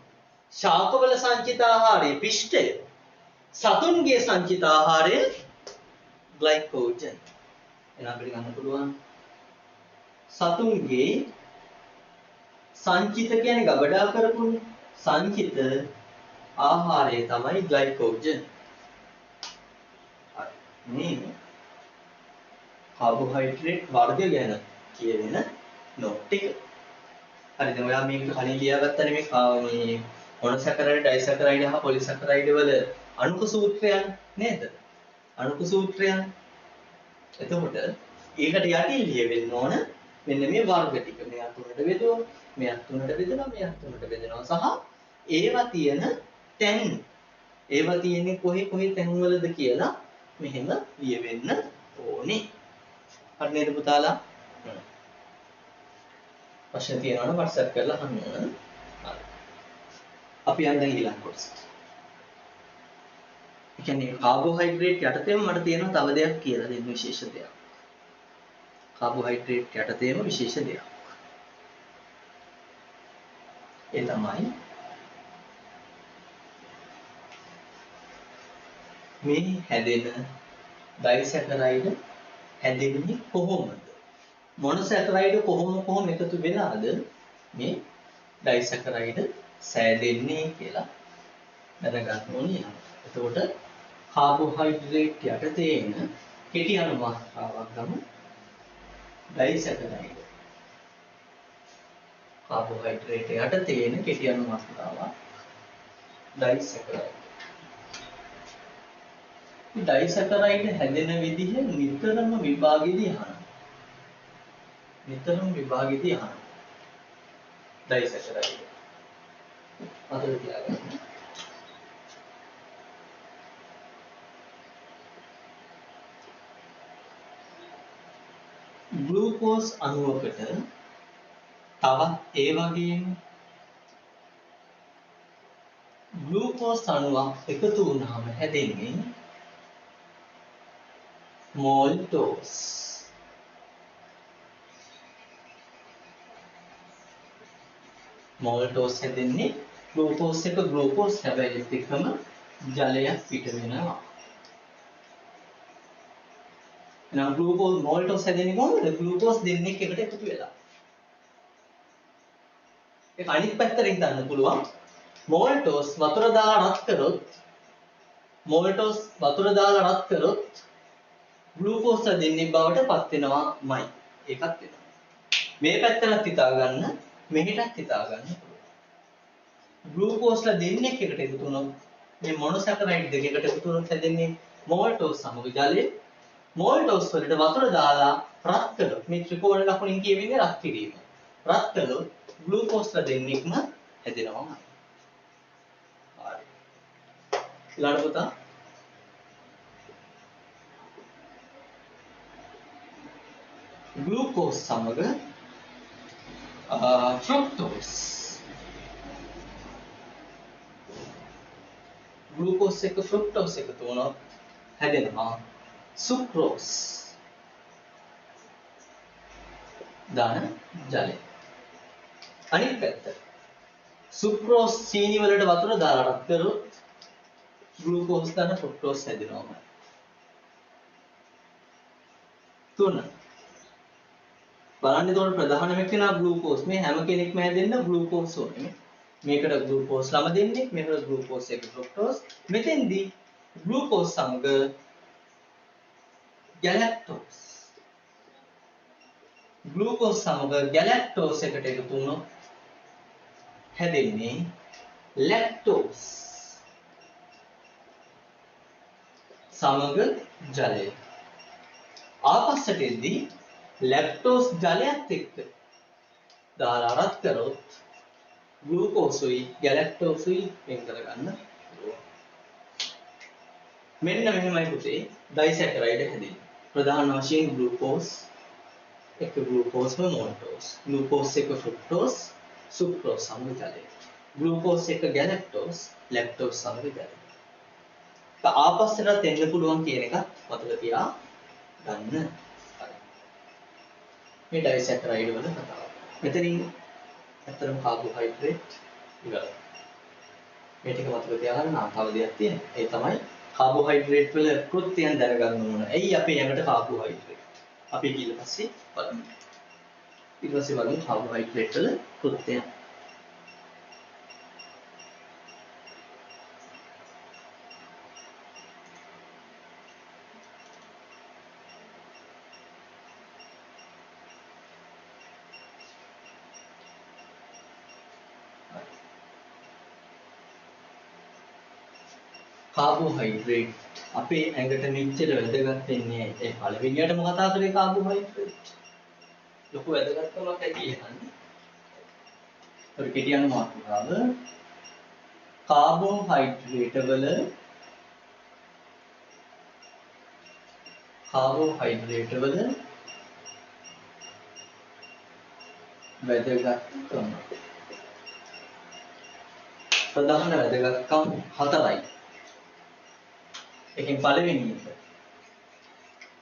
ශාකවල සංචිත ආහාරය පිෂ්ඨය. සතුන්ගේ සංචිත ආහාරය ග්ලයිකෝජන්. එනම් අපිට ගන්න පුළුවන් සතුන්ගේ සංචිත කියන්නේ ගබඩා කරපුනේ සංචිත ආහාරය තමයි ග්ලයිකෝජන්. මේ කාබෝහයිඩ්‍රේට් වර්ග ගැන කියවෙන නෝට් එක. හරිද? ඔයා මේකට කලින් ලියාගත්තනේ මේ මොනොසැකරයිඩ්, ඩයිසැකරයිඩ් හා පොලිසැකරයිඩ් වල අණුක සූත්‍රයන් නේද? අණුක සූත්‍රයන්. එතකොට ඒකට යටින් ලියවෙන්න ඕන මෙන්න මේ වර්ග ටික. මෙයා තුනට බෙදුවා, මෙයා තුනට බෙදෙනවා, මෙයා තුනට බෙදෙනවා සහ ඒවා තියෙන තැන්. ඒවා තියෙන්නේ කොහේ තැන්වලද කියලා මෙහෙම ලියවෙන්න ඕනේ. හරි නේද පුතාලා? ප්‍රශ්න තියෙනවා නම් WhatsApp කරලා අහන්න. හරි. අපි යන්න ඊළඟ කොටසට. ඒ කියන්නේ කාබෝහයිඩ්‍රේට් යටතේම මට තියෙනවා තව දෙයක් කියලා දෙන්න විශේෂ දෙයක්. කාබෝහයිඩ්‍රේට් යටතේම විශේෂ දෙයක්. ඒ තමයි මේ හැදෙන ඩයිසැකරයිඩ් හැදෙන්නේ කොහොමද? මොනොසැකරයිඩ් කොහොම එකතු වෙලාද මේ ඩයිසැකරයිඩ් සෑදෙන්නේ කියලා දැනගන්න ඕනේ. එතකොට කාබෝහයිඩ්‍රේට් යටතේ එන කෙටි අණු මාත්‍රාවක් ගමු. ඩයිසැකරයිඩ්. කාබෝහයිඩ්‍රේට් යටතේ එන කෙටි අණු මාත්‍රාවක් ඩයිසැකරයිඩ්. ඩයිසැකරයිඩ් හැදෙන විදිහ නිතරම විභාගෙදී අහනවා. ඩයිසැකරයිඩ්. අතට තියාගන්න. ග්ලූකෝස් අණුවකට තවත් ඒ වගේම ග්ලූකෝස් අණුවක් එකතු වුණාම හැදෙන්නේ මෝල්ටෝස්. මෝල්ටෝස් හැදෙන්නේ ග්ලූකෝස් එක ග්ලූකෝස් හැබැයි එකම ජලයක් පිට වෙනවා. එහෙනම් ග්ලූකෝස් මෝල්ටෝස් හැදෙන්නේ කොහොමද? ග්ලූකෝස් දෙන්නෙක් එකට එකතු වෙලා. ඒක අනිත් පැත්තට ගන්න පුළුවන්. මෝල්ටෝස් වතුර දාලා රත් කරොත් ග්ලූකෝස් දෙන්නෙක් බවට පත් වෙනවාමයි. ඒකත් වෙනවා. මේ පැත්තට හිතා ගන්න, මෙහෙටත් හිතා ගන්න පුළුවන්. ග්ලූකෝස්ලා දෙන්නෙක් එකට එකතු වුණොත් මේ මොනොසැකරයිඩ් දෙකකට එකතු වුණොත් හැදෙන්නේ මෝල්ටෝස් සමග ජලය. මෝල්ටෝස් වලට වතුර දාලා රත් කළොත් මේ ත්‍රිකෝණ ලකුණින් කියවෙන්නේ රත් කිරීම. රත් කළොත් ග්ලූකෝස්ලා දෙන්නෙක්ම හැදෙනවා. හරි. ඊළඟ පුතා ग्लूकोज समग फ्रुक्टोज ග්ලූකෝස් එක ෆ්‍රුක්ටෝස් එකතු වුණොත් හැදෙනවා සුක්‍රෝස්. දාන ජලය. අනිත් පැත්ත. සුක්‍රෝස් චීනි වලට වතුර දාලා රත් කරොත් ග්ලූකෝස් දාන ෆ්‍රුක්ටෝස් හැදෙනවා. 3. බලන්න එතකොට ප්‍රධානම එක්කෙනා ග්ලූකෝස්. මේ හැම කෙනෙක්ම හැදෙන්න ග්ලූකෝස් ඕනේ. මේකට ග්ලූකෝස් ළම දෙන්නේ, මේකට ග්ලූකෝස් එක ෆ්‍රුක්ටෝස්. මෙතෙන්දී ග්ලූකෝස් සමග ගැලැක්ටෝස්. ග්ලූකෝස් සමග ගැලැක්ටෝස් එකට එකතු වුණොත් හැදෙන්නේ ලැක්ටෝස්. සමග ජලය. ආපස්සට එද්දී ලැක්ටෝස් ජලයත් එක්ක දාලා රත් කරොත් ග්ලූකෝසුයි ගැලැක්ටෝසුයි වෙන් කරගන්න පුළුවන්. මෙන්න මෙහෙමයි පුතේ ඩයිසැකරයිඩ් හැදෙන්නේ. ප්‍රධාන වශයෙන් ග්ලූකෝස් එක ග්ලූකෝස්ම මොනෝටෝස්. ග්ලූකෝස් එක ෆ්‍රුක්ටෝස්, සුක්‍රෝස් සමග ජලය. ග්ලූකෝස් එක ගැලැක්ටෝස්, ලැක්ටෝස් සමග ජලය. ආපස්සට එන්න පුළුවන් කියන එකත් මතක තියා ගන්න. මේ ඩයිසැකරයිඩ් වල කතාව. මෙතනින් ඇත්තටම කාබෝහයිඩ්‍රේට් ඉවරයි. මේ ටික මතක තියාගන්න තව දෙයක් තියෙනවා. ඒ තමයි කාබෝහයිඩ්‍රේට් වල කෘත්‍යයන් දැනගන්න ඕන. ඇයි අපේ යකට කාබෝහයිඩ්‍රේට්? අපි ඊට පස්සේ බලමු. ඊට පස්සේ බලමු කාබෝහයිඩ්‍රේට් වල කෘත්‍යයන්. කාබෝහයිඩ්‍රේට් අපේ ඇඟට මෙච්චර වැදගත් වෙන්නේ ඒ පළවෙනියටම කතා කරේ කාබෝහයිඩ්‍රේට්. ලොකු වැදගත්කමක් ඇති එහෙනම්. ඔය කෙටියන මාතෘකාව කාබෝහයිඩ්‍රේට් වල වැදගත්කම. ප්‍රධාන වැදගත්කම් 4යි. එකෙන් පළවෙනි එක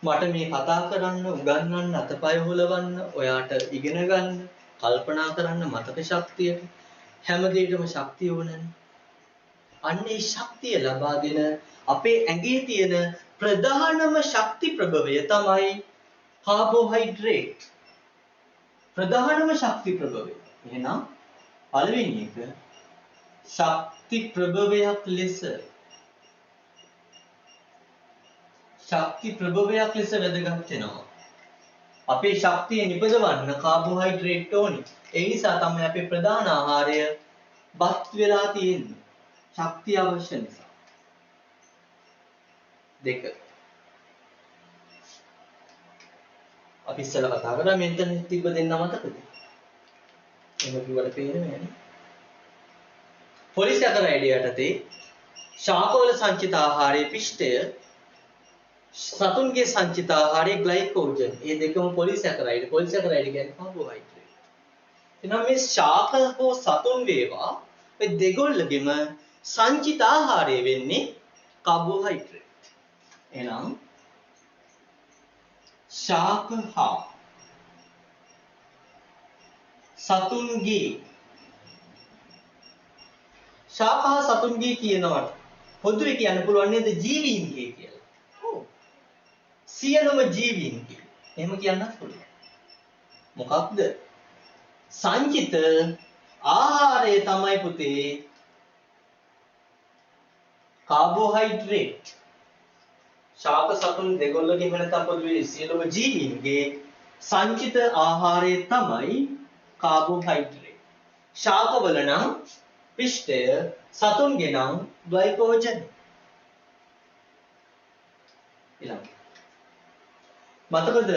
මට මේ කතා කරන්න උගන්වන්න අතපය හොලවන්න ඔයාට ඉගෙන ගන්න කල්පනා කරන්න මතක ශක්තියට හැම දෙයකම ශක්තිය ඕනනේ. අන්න ඒ ශක්තිය ලබාගෙන අපේ ඇඟේ තියෙන ප්‍රධානම ශක්ති ප්‍රභවය තමයි කාබෝහයිඩ්‍රේට්. ප්‍රධානම ශක්ති ප්‍රභවය. එහෙනම් පළවෙනි එක ශක්ති ප්‍රභවයක් ලෙස වැදගත් වෙනවා. අපේ ශක්තිය නිපදවන්න කාබෝහයිඩ්‍රේට් ඕනේ. ඒ නිසා තමයි අපේ ප්‍රධාන ආහාරය බත් වෙලා තියෙන්නේ. ශක්තිය අවශ්‍ය නිසා. 2. අපි ඉස්සෙල්ලා කතා කරා මෙතන තිබ්බ දෙන්න මතකද? එහෙම කිව්වට පේන්නේ නැහැ. පොලිසැකරයිඩ් යටතේ ශාකවල සංචිත ආහාරයේ පිෂ්ඨය සතුන්ගේ සංචිත ආහාරයේ ග්ලයිකෝජන්. මේ දෙකම පොලිසැකරයිඩ්. පොලිසැකරයිඩ් කියන්නේ කාබෝහයිඩ්‍රේට්. එහෙනම් මේ ශාක හෝ සතුන් වේවා මේ දෙගොල්ලගෙම සංචිත ආහාරය වෙන්නේ කාබෝහයිඩ්‍රේට්. එහෙනම් ශාක හා සතුන්ගේ කියනවට පොදුවේ කියන්න පුළුවන් නේද ජීවීන්ගේ කියලා. සියලුම ජීවීන්ගේ. එහෙම කියන්නත් පුළුවන්. මොකක්ද? සංචිත ආහාරය තමයි පුතේ කාබෝහයිඩ්‍රේට්. ශාක සතුන් දෙගොල්ලගේම නැත්නම් පොදුවේ සියලුම ජීවීන්ගේ සංචිත ආහාරය තමයි කාබෝහයිඩ්‍රේට්. ශාකවල නම් පිෂ්ඨය, සතුන්ගේ නම් ග්ලයිකෝජන්. ඊළඟ මතකද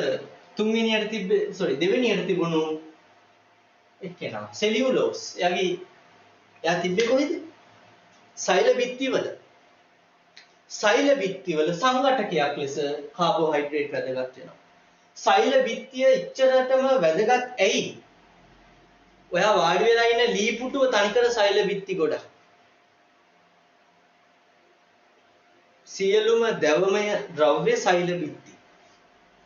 දෙවෙනියට තිබුණු එක්කෙනා සෙලියුලෝස්. එයා තිබ්බේ කොහෙද? සෛල බිත්තිවල. සෛල බිත්තිවල සංඝටකයක් ලෙස කාබෝහයිඩ්‍රේට් වැදගත් වෙනවා. සෛල බිත්තිය ඉච්චරටම වැදගත් ඇයි? ඔයා වාඩි වෙලා ඉන්න ලී පුටුව තනිකර සෛල බිත්ති ගොඩක්. සියලුම දැවමය ද්‍රව්‍ය සෛල බිත්ති.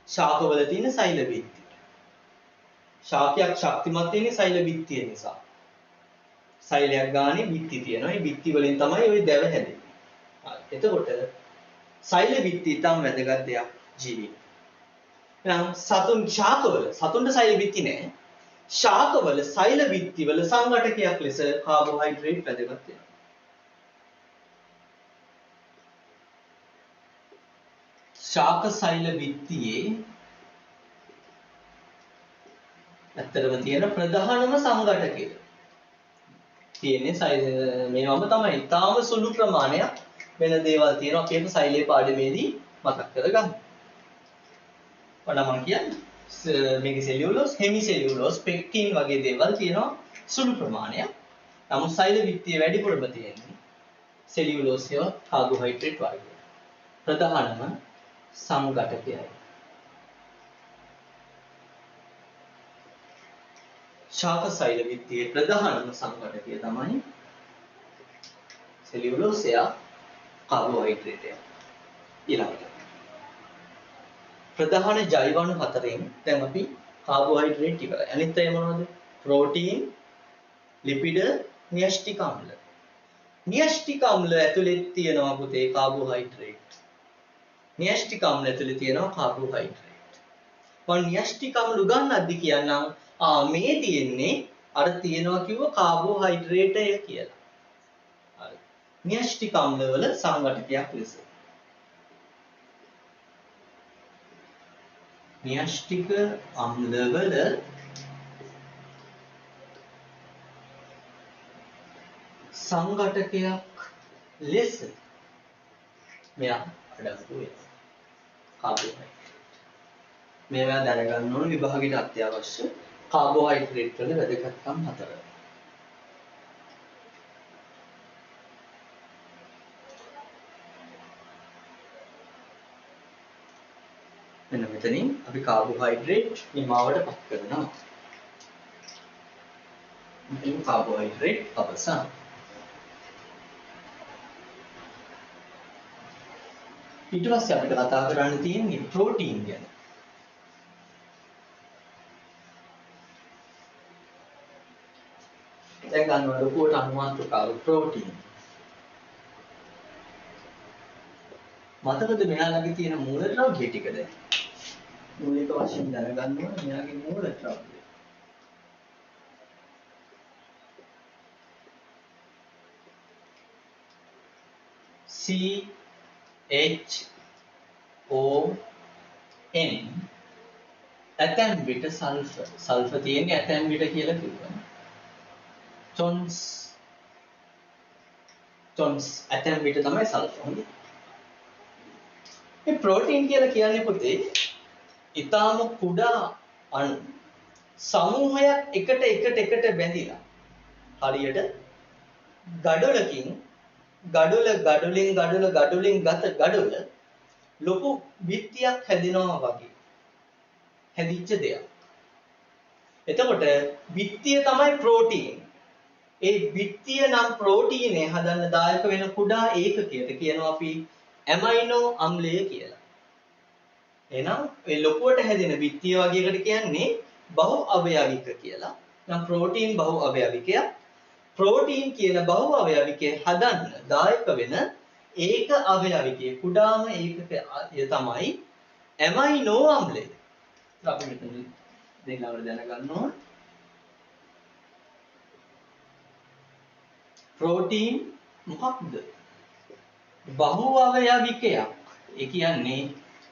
ශාකවල තියෙන සෛල බිත්ති. ශාකයක් ශක්තිමත් වෙන්නේ සෛල බිත්තිය නිසා. සෛලයක් ගානේ බිත්ති තියෙනවා. ඒ බිත්ති වලින් තමයි ওই දැව හැදෙන්නේ. එතකොට සෛල බිත්ති ඊටම වැදගත් දෙයක් ජීවිතේ. එහෙනම් සතුන්ට සෛල බිත්ති නැහැ. ශාකවල සෛල බිත්ති වල සංඝටකයක් ලෙස කාබෝහයිඩ්‍රේට් වැදගත් වෙනවා. ශාක සෛල බිත්තියේ ඇත්තටම තියෙන ප්‍රධානම සංඝටකය. තියෙන්නේ සෛල මේවම තමයි. ඊටාම සුළු ප්‍රමාණයක් වෙන දේවල් තියෙනවා. අපි ඒක සෛලයේ පාඩමේදී මතක් කරගමු. මම කියන්නේ මේකේ සෙලියුලෝස්, හෙමි සෙලියුලෝස්, පෙක්ටින් වගේ දේවල් තියෙනවා සුළු ප්‍රමාණයක්. නමුත් සෛල බිත්තියේ වැඩිපුරම තියෙන්නේ සෙලියුලෝස් හේව කාබෝහයිඩ්‍රේට් වර්ග. ප්‍රධානම සංඝටකයයි. ශාක සෛල බිත්තියේ ප්‍රධානම සංඝටකය තමයි සෙලියුලෝස් හේව කාබෝහයිඩ්‍රේට්. ඊළඟට ප්‍රධාන ජෛවණු හතරෙන් දැන් අපි කාබෝහයිඩ්‍රේට් ඉවරයි. අනිත් ඒවා මොනවද? ප්‍රෝටීන්, ලිපිඩ, න්‍යෂ්ටික අම්ල. න්‍යෂ්ටික අම්ල ඇතුලේ තියෙනවා පුතේ කාබෝහයිඩ්‍රේට්. න්‍යෂ්ටික අම්ල ඇතුලේ තියෙනවා කාබෝහයිඩ්‍රේට්. මම න්‍යෂ්ටික අම්ල උගන්වද්දි කියන්නම් මේ තියෙන්නේ අර තියෙනවා කිව්ව කාබෝහයිඩ්‍රේටය කියලා. හරි. න්‍යෂ්ටික අම්ල වල සංඝටකයක් ලෙස. න්‍යෂ්ටික අම්ලවල සංඝටකයක් ලෙස මෙයා අඩංගු වෙනවා. කාබෝහයිඩ්‍රේට්. මේවා දැනගන්න ඕන විභාගයට අත්‍යවශ්‍ය කාබෝහයිඩ්‍රේට් වල වැදගත්කම් හතර. මෙන්න මෙතනින් අපි කාබෝහයිඩ්‍රේට් නිමාවට පත් කරනවා. මේ කාබෝහයිඩ්‍රේට් අවසන්. ඊට පස්සේ අපිට කතා කරන්න තියෙන්නේ ප්‍රෝටීන් ගැන. දැන් ගන්නවා ලොකුවට අනුමාත්‍රකාව ප්‍රෝටීන්. මතකද මෙයාලගේ තියෙන මූලද්‍රව්‍ය ටිකද? මූලික වශයෙන් දැනගන්න ඕන මෙයාගේ මූලද්‍රව්‍ය. CHON ඇතැම් විට සල්ෆර්. සල්ෆර් තියෙන්නේ ඇතැම් විට කියලා කිව්වනේ. චොන්ස් ඇතැම් විට තමයි සල්ෆර් හොඳේ. මේ ප්‍රෝටීන් කියලා කියන්නේ පුතේ ඊටාම කුඩා අණු සමූහයක් එකට බැඳිලා හරියට ගඩොලකින් ගඩොලින් ගත ගඩොල ලොකු බිත්තියක් හැදෙනවා වගේ හැදිච්ච දෙයක්. එතකොට බිත්තිය තමයි ප්‍රෝටීන්. ඒ බිත්තිය නම් ප්‍රෝටීනේ හදන්න දායක වෙන කුඩා ඒකකයට කියනවා අපි ඇමයිනෝ අම්ලය කියලා. එහෙනම් ඒ ලොකුවට හැදෙන බිත්තිය වගේ එකට කියන්නේ බහු අවයවික කියලා. නම් ප්‍රෝටීන් බහු අවයවිකයක්. ප්‍රෝටීන් කියන බහු අවයවිකය හදන්න දායක වෙන ඒක අවයවිකයේ කුඩාම ඒකකය තමයි ඇමයිනෝ අම්ලය. අපි මෙතන දෙන්නවට දැනගන්න ඕන. ප්‍රෝටීන් මොකක්ද? බහු අවයවිකයක්. ඒ කියන්නේ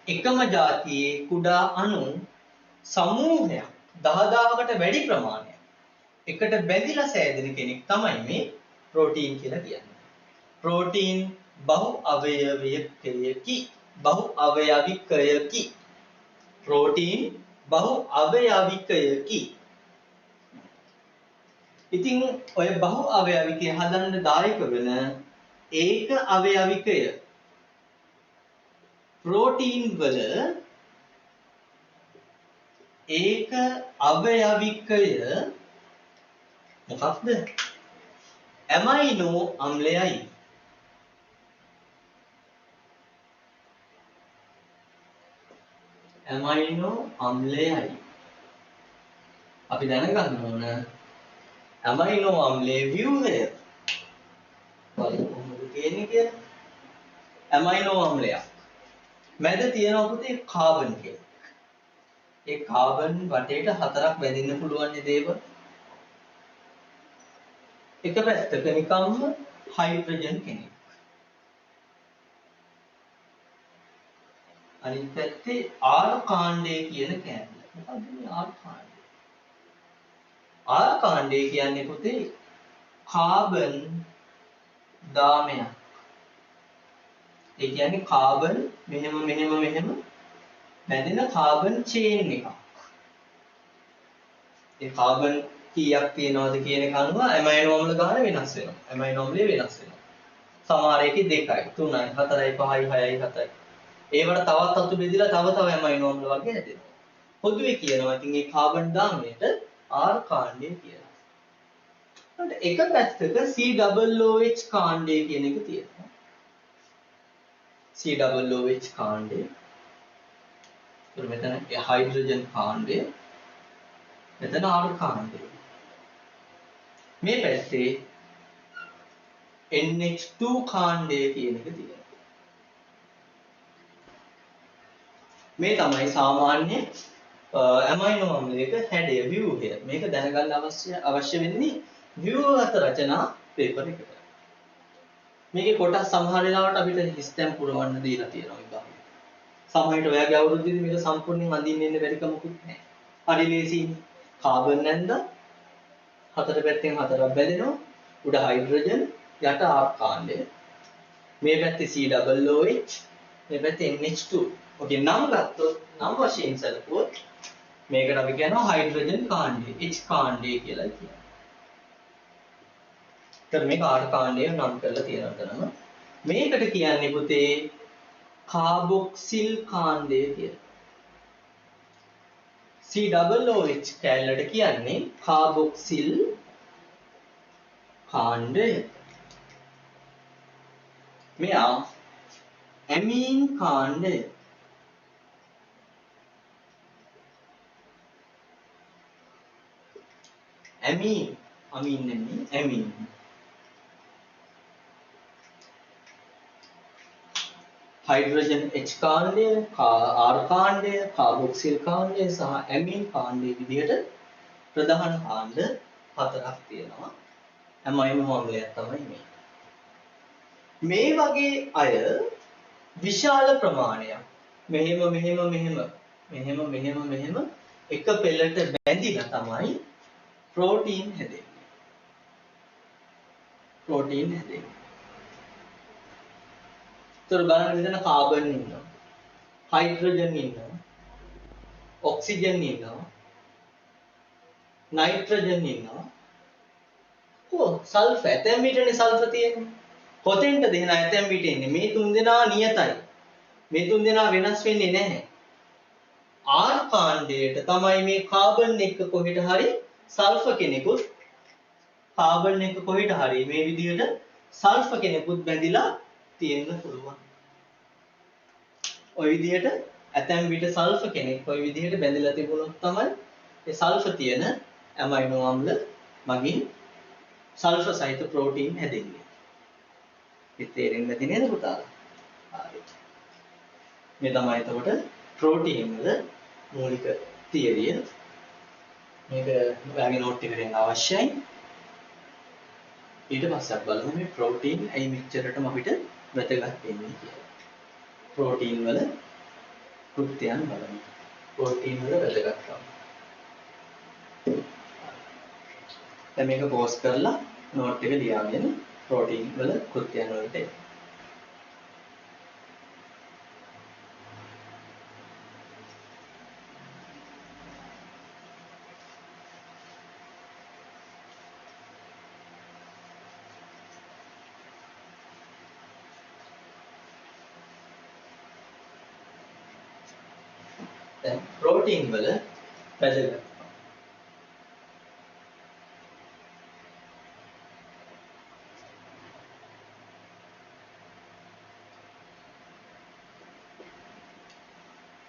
එකම જાතියේ කුඩා අණු සමූහයක් 10000කට වැඩි ප්‍රමාණයක් එකට බැඳිලා සෑදෙන කෙනෙක් තමයි මේ ප්‍රෝටීන් කියලා කියන්නේ. ප්‍රෝටීන් බහු අවයවිකයකි. බහු අවයවිකයකි. ප්‍රෝටීන් බහු අවයවිකයකි. ඉතින් ඔය බහු අවයවිකය හදන්න දායක වෙන ඒක අවයවිකය ප්‍රෝටීන් වල ඒක අවයවිකය මොකක්ද? ඇමයිනෝ අම්ලයයි. ඇමයිනෝ අම්ලයයි. අපි දැනගන්න ඕන ඇමයිනෝ අම්ලයේ ව්‍යුහය. බලමු කොහොමද කියන්නේ කියලා. ඇමයිනෝ අම්ලයක්. මැද තියෙනවා පුතේ කාබන් කියලා. ඒ කාබන් වටේට හතරක් බැඳින්න පුළුවන් දේවල්. එක පැත්තක නිකම්ම හයිඩ්‍රජන් කෙනෙක්. අනිත් පැත්තේ ආර් කාණ්ඩය කියන කෑල්ල. මොකද්ද මේ ආර් කාණ්ඩය? ආර් කාණ්ඩය කියන්නේ පුතේ කාබන් 10ක්. ඒ කියන්නේ කාබන් මෙහෙම බැඳෙන කාබන් චේන් එකක්. ඒ කාබන් කීයක් තියෙනවද කියන එක අනුව ඇමයිනෝ අම්ල ගාන වෙනස් වෙනවා. ඇමයිනෝ අම්ලය වෙනස් වෙනවා. සමහර එකේ 2යි 3යි 4යි 5යි 6යි 7යි. ඒවට තවත් අතු බෙදලා තව ඇමයිනෝ අම්ල වගේ හැදෙනවා. පොදුවේ කියනවා ඉතින් මේ කාබන් 10ට R කාණ්ඩය කියලා. ඊට එක පැත්තක COOH කාණ්ඩය කියන එක තියෙනවා. COOH කාණ්ඩය. ඒතර මෙතන හයිඩ්‍රජන් කාණ්ඩය. මෙතන R කාණ්ඩය. මේ පැත්තේ NH2 කාණ්ඩය කියන එක තියෙනවා. මේ තමයි සාමාන්‍ය ඇමයිනෝ අම්ලයක හැඩය ව්‍යුහය. මේක දැනගන්න අවශ්‍ය වෙන්නේ ව්‍යුහගත රචනා පේපර් එකට. මේකේ කොටස් සමහර වෙලාවට අපිට හිස්තැන් පුරවන්න දීලා තියෙනවා විභාගෙ. සමහරවිට ඔයාගේ අවුරුද්දේදී මේක සම්පූර්ණයෙන් අඳින්න ඉන්න බැරි කමකුත් නැහැ. හරි ලේසියිනේ. කාබන් නැන්ද හතර පැත්තෙන් හතරක් බැඳෙනවා. උඩ හයිඩ්‍රජන් යට R කාණ්ඩය. මේ පැත්තේ COOH මේ පැත්තේ NH2. ඔකේ නම් ගත්තොත් නම් වශයෙන් සැලකුවොත් මේකට අපි කියනවා හයිඩ්‍රජන් කාණ්ඩය H කාණ්ඩය කියලා කියනවා. ඒතර මේක R කාණ්ඩය නම් කරලා තියෙනතරම මේකට කියන්නේ පුතේ කාබොක්සිල් කාණ්ඩය කියලා. COOH කැලලට කියන්නේ කාබොක්සිල් කාණ්ඩය. මෙයා ඇමීන් කාණ්ඩය. අමීන් නෙමෙයි ඇමීන්. හයිඩ්‍රජන් H කාණ්ඩය, R කාණ්ඩය, කාබොක්සිල් කාණ්ඩය සහ ඇමීන් කාණ්ඩය විදිහට ප්‍රධාන කාණ්ඩ හතරක් තියෙනවා. ඇමයිනෝ අම්ලයක් තමයි මේ. මේ වගේ අය විශාල ප්‍රමාණයක් මෙහෙම එක පෙළට බැඳිලා තමයි ප්‍රෝටීන් හැදෙන්නේ. ඒතර බලන්න මෙතන කාබන් ඉන්නවා. හයිඩ්‍රජන් ඉන්නවා. ඔක්සිජන් ඉන්නවා. නයිට්‍රජන් ඉන්නවා. සල්ෆර් ඇතැම් විටනේ සල්ෆර් තියෙන්නේ. කොතෙන්ද දෙන ඇතැම් විට එන්නේ? මේ තුන් දෙනා නියතයි. මේ තුන් දෙනා වෙනස් වෙන්නේ නැහැ. R කාණ්ඩයට තමයි මේ කාබන් එක කොහෙට හරි සල්ෆර් කෙනෙකුත් කාබන් එක කොහෙට හරි මේ විදිහට සල්ෆර් කෙනෙකුත් බැඳිලා තියෙන්න පුළුවන්. ওই විදිහට ඇතැම් විට සල්ෆර් කෙනෙක් ওই විදිහට බැඳිලා තිබුණොත් තමයි ඒ සල්ෆර් තියෙන ඇමයිනෝ අම්ල මගින් සල්ෆර් සහිත ප්‍රෝටීන් හැදෙන්නේ. මේ තේරෙන්නේ නැති නේද පුතාලා? හරි. මේ තමයි එතකොට ප්‍රෝටීන් වල මූලික තියරිය. මේක ඔයාගේ නෝට් එකෙන් අවශ්‍යයි. ඊට පස්සේ අපි බලමු මේ ප්‍රෝටීන් ඇයි මෙච්චරටම අපිට වැදගත් වෙන්නේ කියලා. ප්‍රෝටීන් වල කෘත්‍යයන් බලමු. ප්‍රෝටීන් වල වැදගත්කම. දැන් මේක පෝස් කරලා නෝට් එක ලියාගෙන ප්‍රෝටීන් වල කෘත්‍යයන් වලට එන්න. දැන් ප්‍රෝටීන් වල වැදගත්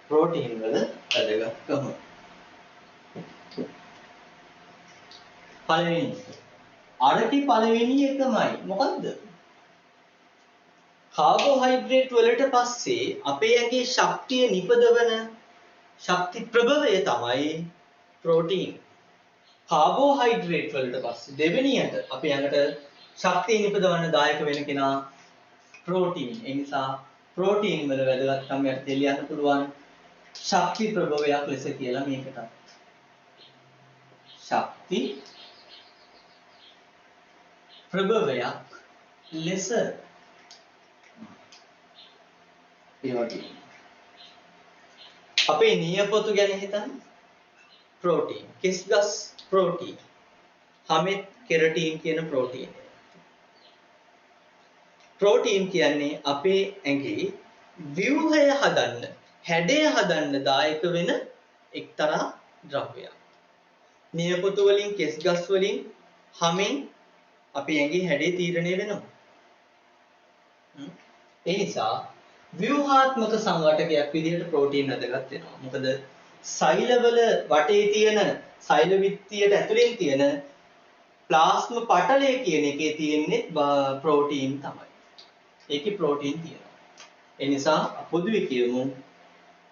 ප්‍රෝටීන් වල වැදගත්කම. පළවෙනි අරටි පළවෙනි එකමයි. මොකද්ද? කාබෝහයිඩ්‍රේට් වලට පස්සේ අපේ ඇඟේ ශක්තිය නිපදවන ශක්ති ප්‍රභවය තමයි ප්‍රෝටීන්. කාබෝහයිඩ්‍රේට් වලට පස්සේ දෙවෙනියට අපේ ඇඟට ශක්තිය නිපදවන්න දායක වෙන කෙනා ප්‍රෝටීන්. ඒ නිසා ප්‍රෝටීන් වල වැදගත්කම යට දෙලියන්න පුළුවන් ශක්ති ප්‍රභවයක් ලෙස කියලා මේකට. ශක්ති ප්‍රභවයක් ලෙස ඒ වගේ. අපේ නියපොතු ගැන හිතන්න. ප්‍රෝටීන්. කිස්ගස් ප්‍රෝටීන්. හමෙත් කෙරටින් කියන ප්‍රෝටීන්. ප්‍රෝටීන් කියන්නේ අපේ ඇඟේ ව්‍යුහය හදන්න, හැඩය හදන්න දායක වෙන එක්තරා ද්‍රව්‍යයක්. නියපොතු වලින්, කෙස්ගස් වලින්, හමෙන් අපේ ඇඟේ හැඩය තීරණය වෙනවා. ඒ නිසා ව්‍යුහාත්මක සංඝටකයක් විදිහට ප්‍රෝටීන් වැදගත් වෙනවා. මොකද සෛලවල වටේ තියෙන සෛල විත්තියට ඇතුලෙන් තියෙන ප්ලාස්ම පටලය කියන එකේ තියෙන්නේ ප්‍රෝටීන් තමයි. ඒකේ ප්‍රෝටීන් තියෙනවා. ඒ නිසා පොදුවේ කියමු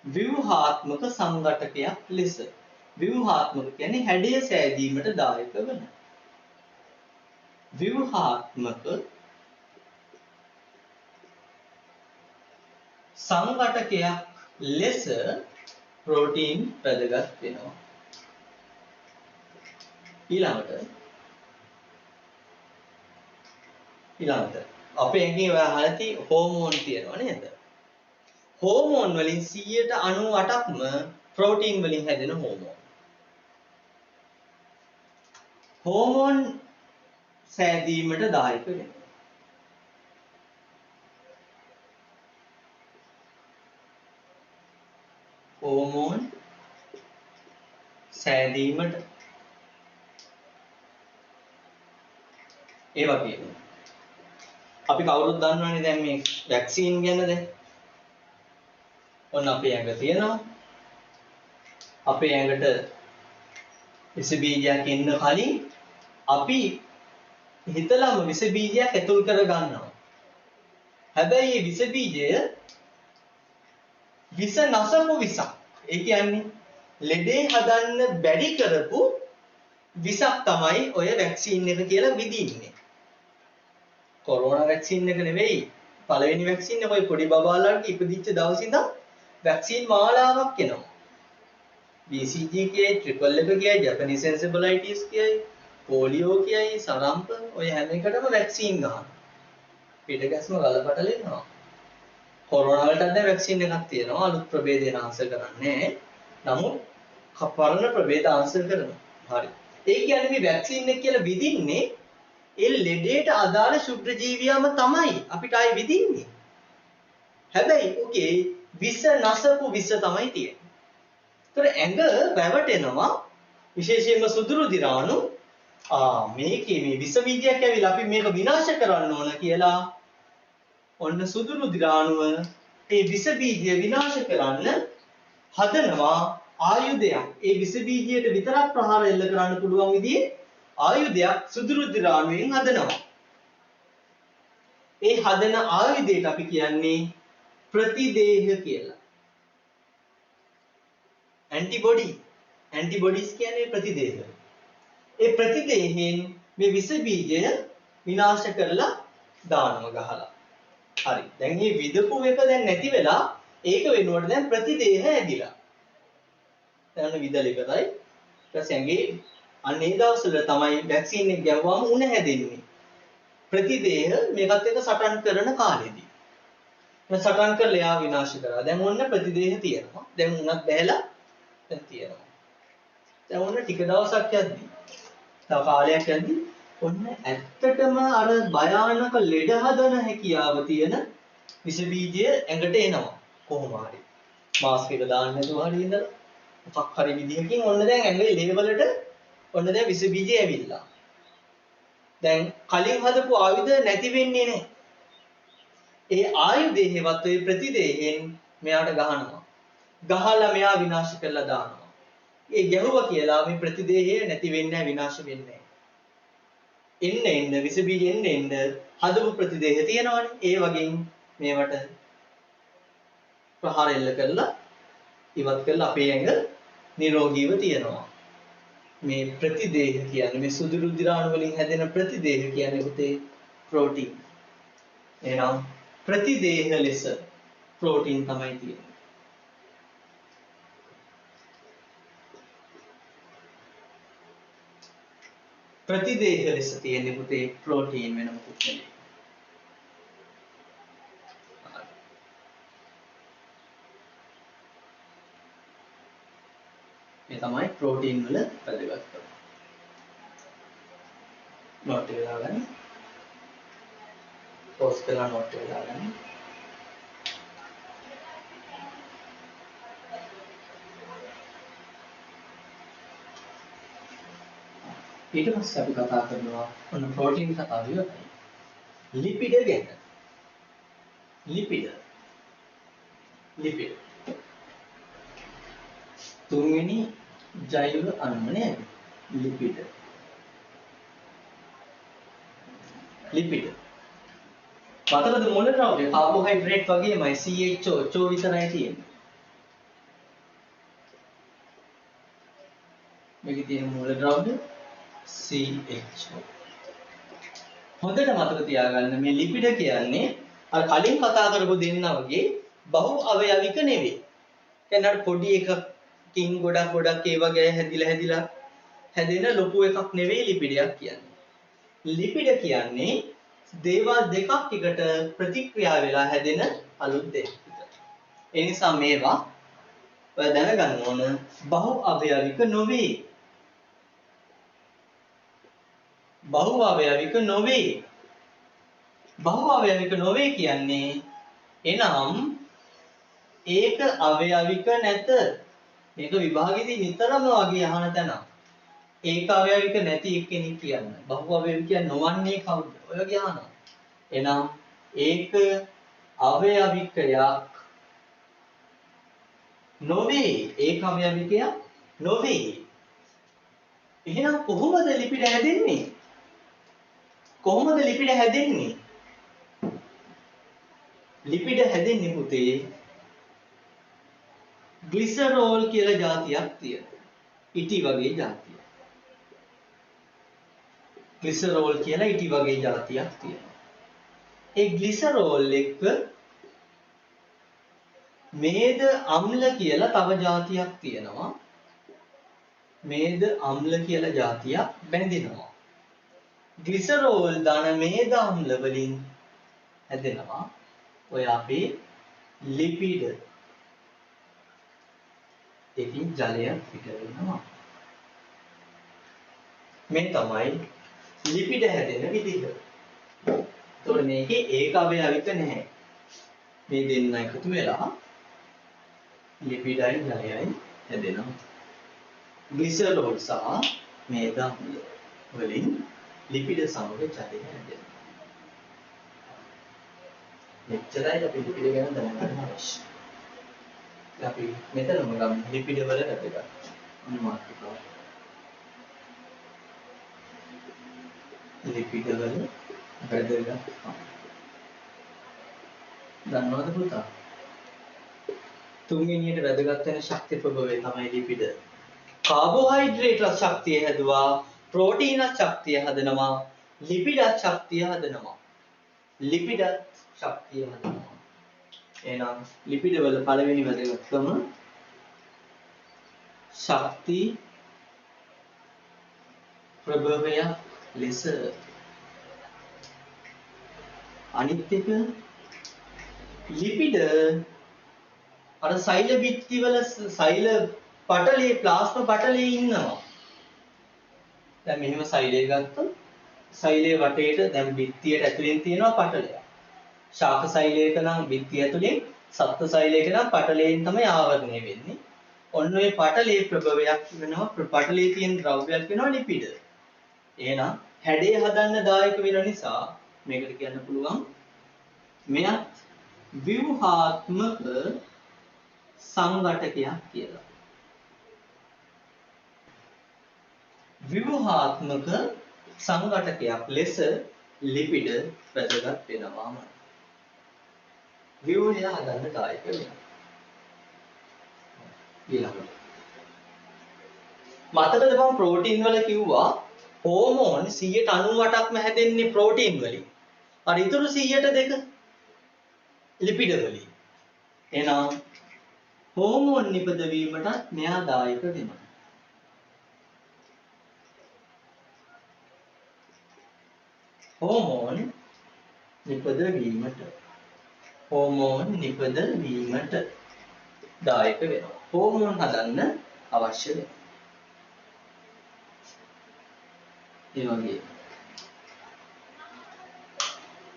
ව්‍යුහාත්මක සංඝටකයක් ලෙස. ව්‍යුහාත්මක කියන්නේ හැඩය සෑදීමට දායක වෙන. ව්‍යුහාත්මක සංඝටකයක් ලෙස ප්‍රෝටීන් වැදගත් වෙනවා. ඊළඟට අපේ ඇඟේ ඔය අහලා හෝමෝන් තියෙනවා නේද? හෝමෝන් වලින් 98%ක්ම ප්‍රෝටීන් වලින් හැදෙන හෝමෝන්. හෝමෝන් සෑදීමට දායක වෙනවා. හෝමෝන් සෑදීමට ඒ වගේම අපි කවුරුත් දන්නවනේ දැන් මේ වැක්සින් ගැන දැන්. ඔන්න අපේ ඇඟ තියෙනවා. අපේ ඇඟට විස බීජයක් එන්න කලින් අපි හිතලම විස බීජයක් ඇතුල් කර ගන්නවා. හැබැයි මේ විස බීජය විස නසපු විසක්. ඒ කියන්නේ ලෙඩේ හදන්න බැරි කරපු විසක් තමයි ඔය වැක්සින් එක කියලා විදින්නේ. කොරෝනා වැක්සින් එක නෙවෙයි. පළවෙනි වැක්සින් එක ඔය පොඩි බබාලාට ඉපදිච්ච දවස් ඉඳන් වැක්සින් මාලාවක් එනවා. BCG කියයි, ට්‍රිපල් එක කියයි, ජපනීස් එන්සෙෆලායිටිස් කියයි, පෝලියෝ කියයි, සරම්ප ඔය හැම එකටම වැක්සින් ගන්නවා. පිට ගැස්ම ගලපටල එනවා. කොරෝනා වලට දැන් වැක්සින් එකක් තියෙනවා. අලුත් ප්‍රභේදය ආන්සර් කරන්නේ. නමුත් පරණ ප්‍රභේද ආන්සර් කරනවා. හරි. ඒ කියන්නේ මේ වැක්සින් එක කියලා විදින්නේ ඒ ලෙඩේට අදාළ ශුද්ධ ජීවියම තමයි අපිට ආයි විදින්නේ. හැබැයි ඔකේ විස නසපු විස තමයි තියෙන්නේ. ඒතර ඇඟ රැවටෙනවා විශේෂයෙන්ම සුදුරු දිරාණු මේකේ මේ විස බීජයක් ඇවිල්ලා අපි මේක විනාශ කරන්න ඕන කියලා ඔන්න සුදුරු දිරාණුව ඒ විස බීජය විනාශ කරන්න හදනවා ආයුධයක්. ඒ විස බීජයට විතරක් ප්‍රහාර එල්ල කරන්න පුළුවන් විදිහේ ආයුධයක් සුදුරු දිරාණුවෙන් හදනවා. ඒ හදන ආයුධයට අපි කියන්නේ ප්‍රතිදේහ කියලා. ඇන්ටිබොඩිස් කියන්නේ ප්‍රතිදේහ. ඒ ප්‍රතිදේහයෙන් මේ විස බීජය විනාශ කරලා දානවා ගහලා. හරි. දැන් මේ විදපු එක දැන් නැති වෙලා ඒක වෙනුවට දැන් ප්‍රතිදේහ ඇදිලා. දැන් විදල ඉවරයි. ඊට පස්සේ ඇඟේ අන්න ඒ දවස්වල තමයි වැක්සින් එක ගැව්වම උණ හැදෙන්නේ. ප්‍රතිදේහ මේකත් එක්ක සටන් කරන කාලෙදී. දැන් සටන් කරලා යා විනාශ කරා. දැන් ඔන්න ප්‍රතිදේහ තියෙනවා. දැන් උණත් බැහැලා දැන් තියෙනවා. දැන් ඔන්න ටික දවසක් යද්දී තව කාලයක් යද්දී ඔන්න ඇත්තටම අර භයානක ලෙඩ හදන හැකියාව තියෙන විස බීජය ඇඟට එනවා. කොහොම හරි. මාස්ක් එක දාන්න නැතුව හරි ඉඳලා මොකක් හරි විදිහකින් ඔන්න දැන් ඇඟේ ලේවලට ඔන්න දැන් විස බීජය ඇවිල්ලා. දැන් කලින් හදපු ආයුධ නැති වෙන්නේ නැහැ. ඒ ආයුධේ හේවත් ඔය ප්‍රතිදේහෙන් මෙයාට ගහනවා. ගහලා මෙයා විනාශ කරලා දානවා. ඒ ගැහුවා කියලා මේ ප්‍රතිදේහය නැති වෙන්නේ නැහැ, විනාශ වෙන්නේ නැහැ. එන්න විස බීජ එන්න හදපු ප්‍රතිදේහ තියෙනවනේ. ඒ වගේ මේවට ප්‍රහාර එල්ල කරලා ඉවත් කරලා අපේ ඇඟ නිරෝගීව තියෙනවා. මේ ප්‍රතිදේහ කියන්නේ මේ සුදු රුධිරාණු වලින් හැදෙන ප්‍රතිදේහ කියන්නේ පුතේ ප්‍රෝටීන්. එහෙනම් ප්‍රතිදේහ ලෙස ප්‍රෝටීන් තමයි තියෙන්නේ. ප්‍රතිදේහ ලෙස තියෙන්නේ පුතේ ප්‍රෝටීන් වෙන මොකුත් නෙමෙයි. මේ තමයි ප්‍රෝටීන් වල වැදගත්කම. නෝට් එක දාගන්න. පෝස් කරලා නෝට් එක දාගන්න. ඊට පස්සේ අපි කතා කරනවා ඔන්න ප්‍රෝටීන් කතාව ඉවරයි. ලිපිඩ ගැන. ලිපිඩ. තුන්වෙනි ජෛව අණුව නේද? ලිපිඩ. මතරද මොන ද්‍රව්‍ය? කාබෝහයිඩ්‍රේට් වගේමයි CHO විතරයි තියෙන්නේ. මේකේ තියෙන මූල ද්‍රව්‍ය CHO. හොඳට මතක තියාගන්න මේ ලිපිඩ කියන්නේ අර කලින් කතා කරපු දෙන්නා වගේ බහු අවයවික නෙවෙයි. කියන්නේ අර පොඩි එකකින් ගොඩක් ඒ වගේ හැදිලා හැදෙන ලොකු එකක් නෙවෙයි ලිපිඩයක් කියන්නේ. ලිපිඩ කියන්නේ දේවල් දෙකක් එකට ප්‍රතික්‍රියා වෙලා හැදෙන අලුත් දෙයක්. ඒ නිසා මේවා ඔය දැනගන්න ඕන බහු අවයවික නොවේ. බහු අවයවික නොවේ කියන්නේ එනම් ඒක අවයවික නැත. මේක විභාගෙදී නිතරම වගේ අහන තැන. ඒක අවයවික නැති එක්කෙනෙක් කියන්න. බහු අවයවික නොවන්නේ කවුද? ඔය වගේ අහනවා. එනම් ඒක අවයවිකයක් නොවේ. ඒක අවයවිකයක් නොවේ. එහෙනම් කොහොමද ලිපිඩ හැදෙන්නේ? ලිපිඩ හැදෙන්නේ පුතේ ග්ලිසරෝල් කියලා જાතියක් තියෙනවා. ඉටි වගේ જાතියක්. ඒ ග්ලිසරෝල් එක්ක මේද අම්ල කියලා තව જાතියක් තියෙනවා. මේද අම්ල කියලා જાතියක් බැඳෙනවා. ග්ලිසරෝල් දාන මේද අම්ල වලින් හැදෙනවා ඔය අපේ ලිපිඩ. ඒකින් ජලය පිට වෙනවා. මේ තමයි ලිපිඩ හැදෙන විදිහ. ඒතකොට මේකේ ඒක අවයවික නැහැ. මේ දෙන්න එකතු වෙලා ලිපිඩයි ජලයයි හැදෙනවා. ග්ලිසරෝල් සහ මේද අම්ල වලින් ලිපිඩ සමග ජලය හැදෙනවා. මෙච්චරයි අපි ලිපිඩ ගැන දැනගන්න අවශ්‍ය. අපි මෙතනම ගමු ලිපිඩ වල වැදගත් අනුමානිකව. ලිපිඩ වල වැදගත්. දන්නවද පුතා? තුන්වෙනියට වැදගත් වෙන ශක්ති ප්‍රභවය තමයි ලිපිඩ. කාබෝහයිඩ්‍රේට් ශක්තිය හැදුවා, ප්‍රෝටීන ශක්තිය හදනවා, ලිපිඩ ශක්තිය හදනවා. එහෙනම් ලිපිඩ වල පළවෙනි වැදගත්කම ශක්ති ප්‍රභවය ලෙස. අනිත් එක ලිපිඩ අර සෛල බිත්ති වල සෛල පටලේ ප්ලාස්මා පටලේ ඉන්නවා. දැන් මෙහෙම සෛලය ගත්තොත් සෛලයේ වටේට දැන් බිත්තියට ඇතුලෙන් තියෙනවා පටලයක්. ශාක සෛලයක නම් බිත්තිය ඇතුලේ, සත්ත්ව සෛලයක නම් පටලයෙන් තමයි ආවරණය වෙන්නේ. ඔන්න ඔය පටලේ ප්‍රභවයක් වෙනවා. පටලේ තියෙන ද්‍රව්‍යයක් වෙනවා ලිපිඩ. එහෙනම් හැඩය හදන්න දායක වෙන නිසා මේකට කියන්න පුළුවන් මෙයත් ව්‍යුහාත්මක සංඝටකයක් කියලා. ව්‍යුහාත්මක සංඝටකයක් ලෙස ලිපිඩ වැදගත් වෙනවාම. ව්‍යුහය හදන්න කායික වෙනවා. ඊළඟට මතකද මම ප්‍රෝටීන් වල කිව්වා හෝමෝන් 98%ක්ම හැදෙන්නේ ප්‍රෝටීන් වලින්. අර ඊටු 100% ලිපිඩ වලින්. එහෙනම් හෝමෝන් නිපදවීමට මෙයා දායක වෙනවා. හෝමෝන් නිපදවීමට දායක වෙනවා. හෝමෝන් හදන්න අවශ්‍ය වෙනවා. ඒ වගේ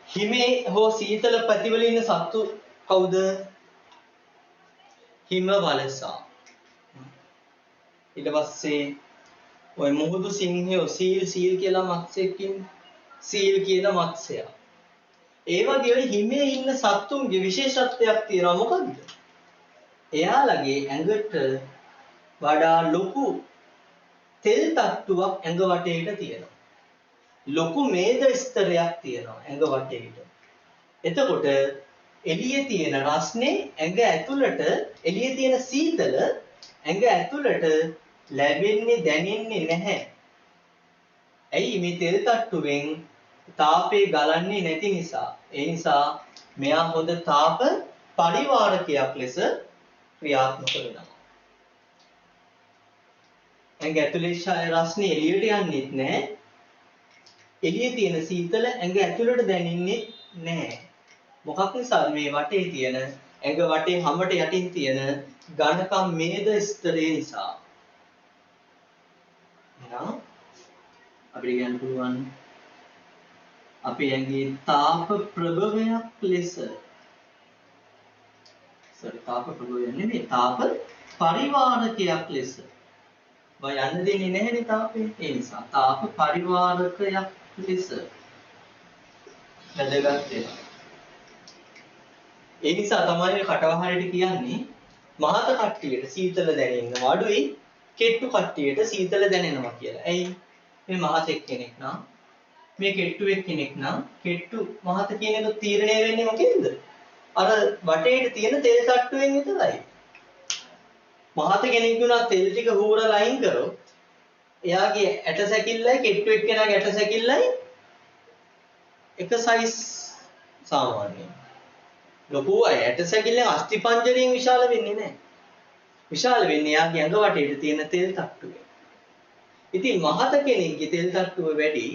හිමේ හෝ සීතල පැතිවල ඉන්න සත්තු කවුද? හිම වලසා. ඊට පස්සේ ඔය මුහුදු සිංහයෝ සීල් කියලා මත්ස්‍යයක් ඉන්නේ. සීල් කියන මත්ස්‍යයා. ඒ වගේ ඔය හිමේ ඉන්න සත්තුන්ගේ විශේෂත්වයක් තියෙනවා. මොකද්ද? එයාලගේ ඇඟට වඩා ලොකු තෙල් තට්ටුවක් ඇඟ වටේට තියෙනවා. ලොකු මේද ස්තරයක් තියෙනවා ඇඟ වටේට. එතකොට එළියේ තියෙන රස්නේ ඇඟ ඇතුළට එළියේ තියෙන සීතල ඇඟ ඇතුළට ලැබෙන්නේ දැනෙන්නේ නැහැ. ඇයි මේ තෙල් තට්ටුවෙන් තාපය ගලන්නේ නැති නිසා. ඒ නිසා මෙයා හොඳ තාප පරිවාරකයක් ලෙස ක්‍රියාත්මක වෙනවා. ඇඟ ඇතුලේ රස්නේ එළියට යන්නේත් නැහැ. එළියේ තියෙන සීතල ඇඟ ඇතුළට දැනෙන්නේ නැහැ. මොකක් නිසාද? මේ වටේ තියෙන ඇඟ වටේ හැමට යටින් තියෙන ඝනකම් මේද ස්තරය නිසා. එහෙනම් අපිට කියන්න පුළුවන් අපේ ඇඟේ තාප ප්‍රභවයක් ලෙස තාප ප්‍රභවයක් නෙමෙයි තාප පරිවාරකයක් ලෙස යන්න දෙන්නේ නැහැනේ තාපේ. ඒ නිසා තාප පරිවාරකයක් ලෙස වැදගත් වෙනවා. ඒ නිසා තමයි කටවහරට කියන්නේ මහත කට්ටියට සීතල දැනෙනවා අඩුයි කෙට්ටු කට්ටියට සීතල දැනෙනවා කියලා. ඇයි? මේ මහතෙක් කෙනෙක් නම් මේ කෙට්ටුවෙක් කෙනෙක් නම් කෙට්ටු මහත කියන එක තීරණය වෙන්නේ මොකෙන්ද? අර වටේට තියෙන තෙල් තට්ටුවෙන් විතරයි. මහත කෙනෙක් වුණා තෙල් ටික හූරලා අයින් කරොත් එයාගේ ඇට සැකිල්ලයි කෙට්ටු එක්කෙනාගේ ඇට සැකිල්ලයි එක සයිස් සාමාන්‍යයෙන්. ලොකු අය ඇට සැකිල්ලෙන් අස්ථිපංජරයෙන් විශාල වෙන්නේ නැහැ. විශාල වෙන්නේ එයාගේ ඇඟ වටේට තියෙන තෙල් තට්ටුවෙන්. ඉතින් මහත කෙනෙක්ගේ තෙල් තට්ටුව වැඩි,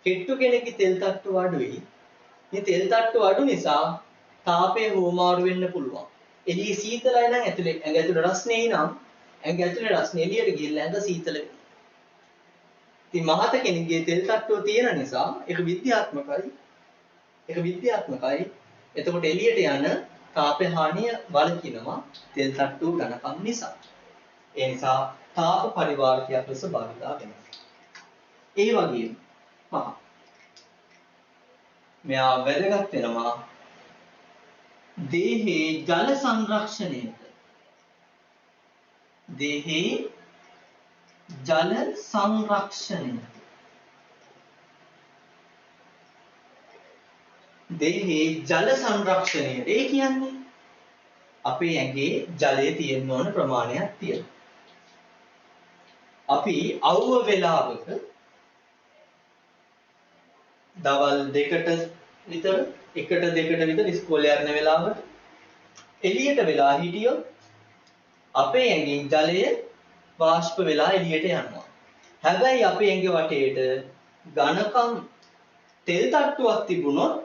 කෙට්ටු කෙනෙක්ගේ තෙල් තට්ටුව අඩුයි. මේ තෙල් තට්ටුව අඩු නිසා තාපය හුවමාරු වෙන්න පුළුවන්. එළියේ සීතලයි නම් ඇතුලේ ඇඟ ඇතුලේ රස්නේ නම් ඇඟ ඇතුලේ රස්නේ එළියට ගිහිල්ලා ඇඟ සීතල වෙනවා. ඉතින් මහත කෙනෙක්ගේ තෙල් තට්ටුව තියෙන නිසා ඒක විද්‍යාත්මකයි. එතකොට එළියට යන තාප හානිය වළකිනවා තෙල් තට්ටුව ඝනකම් නිසා. ඒ නිසා තාප පරිවාරකයක් ලෙස භාවිතා වෙනවා. ඒ වගේම මෙයා වැදගත් වෙනවා දේහේ ජල සංරක්ෂණයට. දේහේ ජල සංරක්ෂණයට. දේහේ ජල සංරක්ෂණයට. ඒ කියන්නේ අපේ ඇඟේ ජලය තියෙන්න ඕන ප්‍රමාණයක් තියෙනවා. අපි අවුව වෙලාවක දවල් 2ට විතර 1ට 2ට විතර ඉස්කෝලේ යන වෙලාවට එළියට වෙලා හිටියොත් අපේ ඇඟෙන් ජලය වාෂ්ප වෙලා එළියට යනවා. හැබැයි අපේ ඇඟ වටේට ඝනකම් තෙල් තට්ටුවක් තිබුණොත්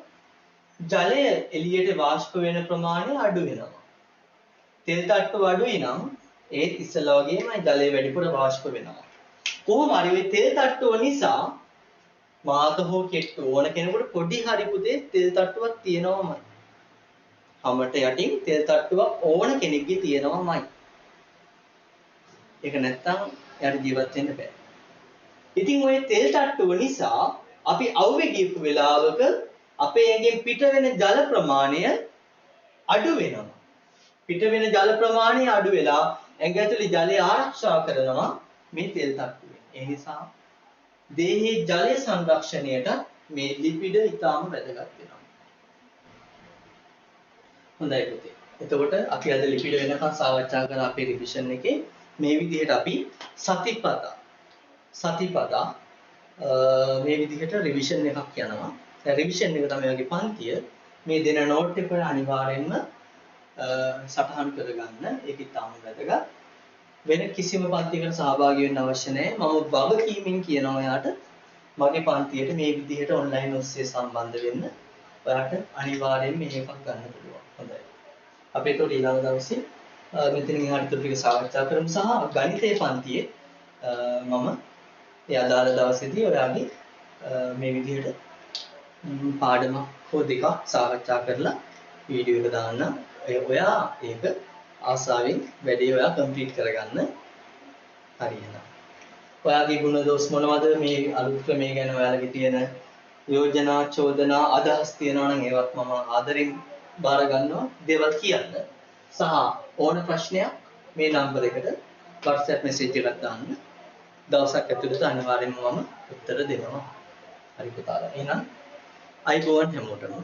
ජලය එළියට වාෂ්ප වෙන ප්‍රමාණය අඩු වෙනවා. තෙල් තට්ටුව අඩුයි නම් ඒත් ඉස්සලා වගේමයි ජලය වැඩිපුර වාෂ්ප වෙනවා. කොහොම හරි ওই තෙල් තට්ටුව නිසා මාත හෝ කෙට්ටු ඕන කෙනෙකුට පොඩි හරි පුතේ තෙල් තට්ටුවක් තියෙනවමයි. හැමට යටින් තෙල් තට්ටුවක් ඕන කෙනෙක්ගේ තියෙනවමයි. ඒක නැත්තම් යාට ජීවත් වෙන්න බෑ. ඉතින් ওই තෙල් තට්ටුව නිසා අපි අවුවේ ගියපු වෙලාවක අපේ ඇඟෙන් පිට වෙන ජල ප්‍රමාණය අඩු වෙනවා. පිට වෙන ජල ප්‍රමාණය අඩු වෙලා ඇඟ ඇතුලේ ජලය ආරක්ෂා කරනවා මේ තෙල් තට්ටුවෙන්. ඒ නිසා දේහයේ ජලය සංරක්ෂණයට මේ ලිපිඩ ඉතාම වැදගත් වෙනවා. හොඳයි පුතේ. එතකොට අපි අද ලිපිඩ වෙනකන් සාකච්ඡා කරා අපේ රිවිෂන් එකේ මේ විදිහට අපි සතිපදා මේ විදිහට රිවිෂන් එකක් යනවා. දැන් රිවිෂන් එක තමයි ඔයගේ පන්තිය. මේ දෙන නෝට් එක අනිවාර්යෙන්ම සටහන් කරගන්න. ඒක ඉතාම වැදගත්. වෙන කිසිම පන්තියකට සහභාගී වෙන්න අවශ්‍ය නැහැ. මම වගකීමෙන් කියනවා ඔයාට මගේ පන්තියට මේ විදිහට ඔන්ලයින් ඔස්සේ සම්බන්ධ වෙන්න. ඔයාට අනිවාර්යෙන් මේක ගන්න පුළුවන්. හොඳයි. අපි ඒතකොට ඊළඟ දවසේ මෙතනින් එහාට ටික සාකච්ඡා කරමු සහ ගණිතයේ පන්තියේ මම ඒ අදාළ දවසේදී ඔයාගේ මේ විදිහට පාඩම හෝ දෙකක් සාකච්ඡා කරලා වීඩියෝ එක දාන්න. ඔයා ඒක ආසාවෙන් වැඩේ ඔයා කම්ප්ලීට් කරගන්න. හරියනම්. ඔයාගේ ගුණ දෝෂ මොනවද මේ අලුත් ක්‍රමයේ ගැන ඔයාලගේ තියෙන යෝජනා චෝදනා අදහස් තියෙනවා නම් ඒවත් මම ආදරෙන් බාර ගන්නවා. දේවල් කියන්න. සහ ඕන ප්‍රශ්නයක් මේ නම්බර එකට WhatsApp message එකක් දාන්න. දවසක් ඇතුළත අනිවාර්යෙන්ම මම උත්තර දෙනවා. හරි පුතාලා. එහෙනම් අයිබෝවන් හැමෝටම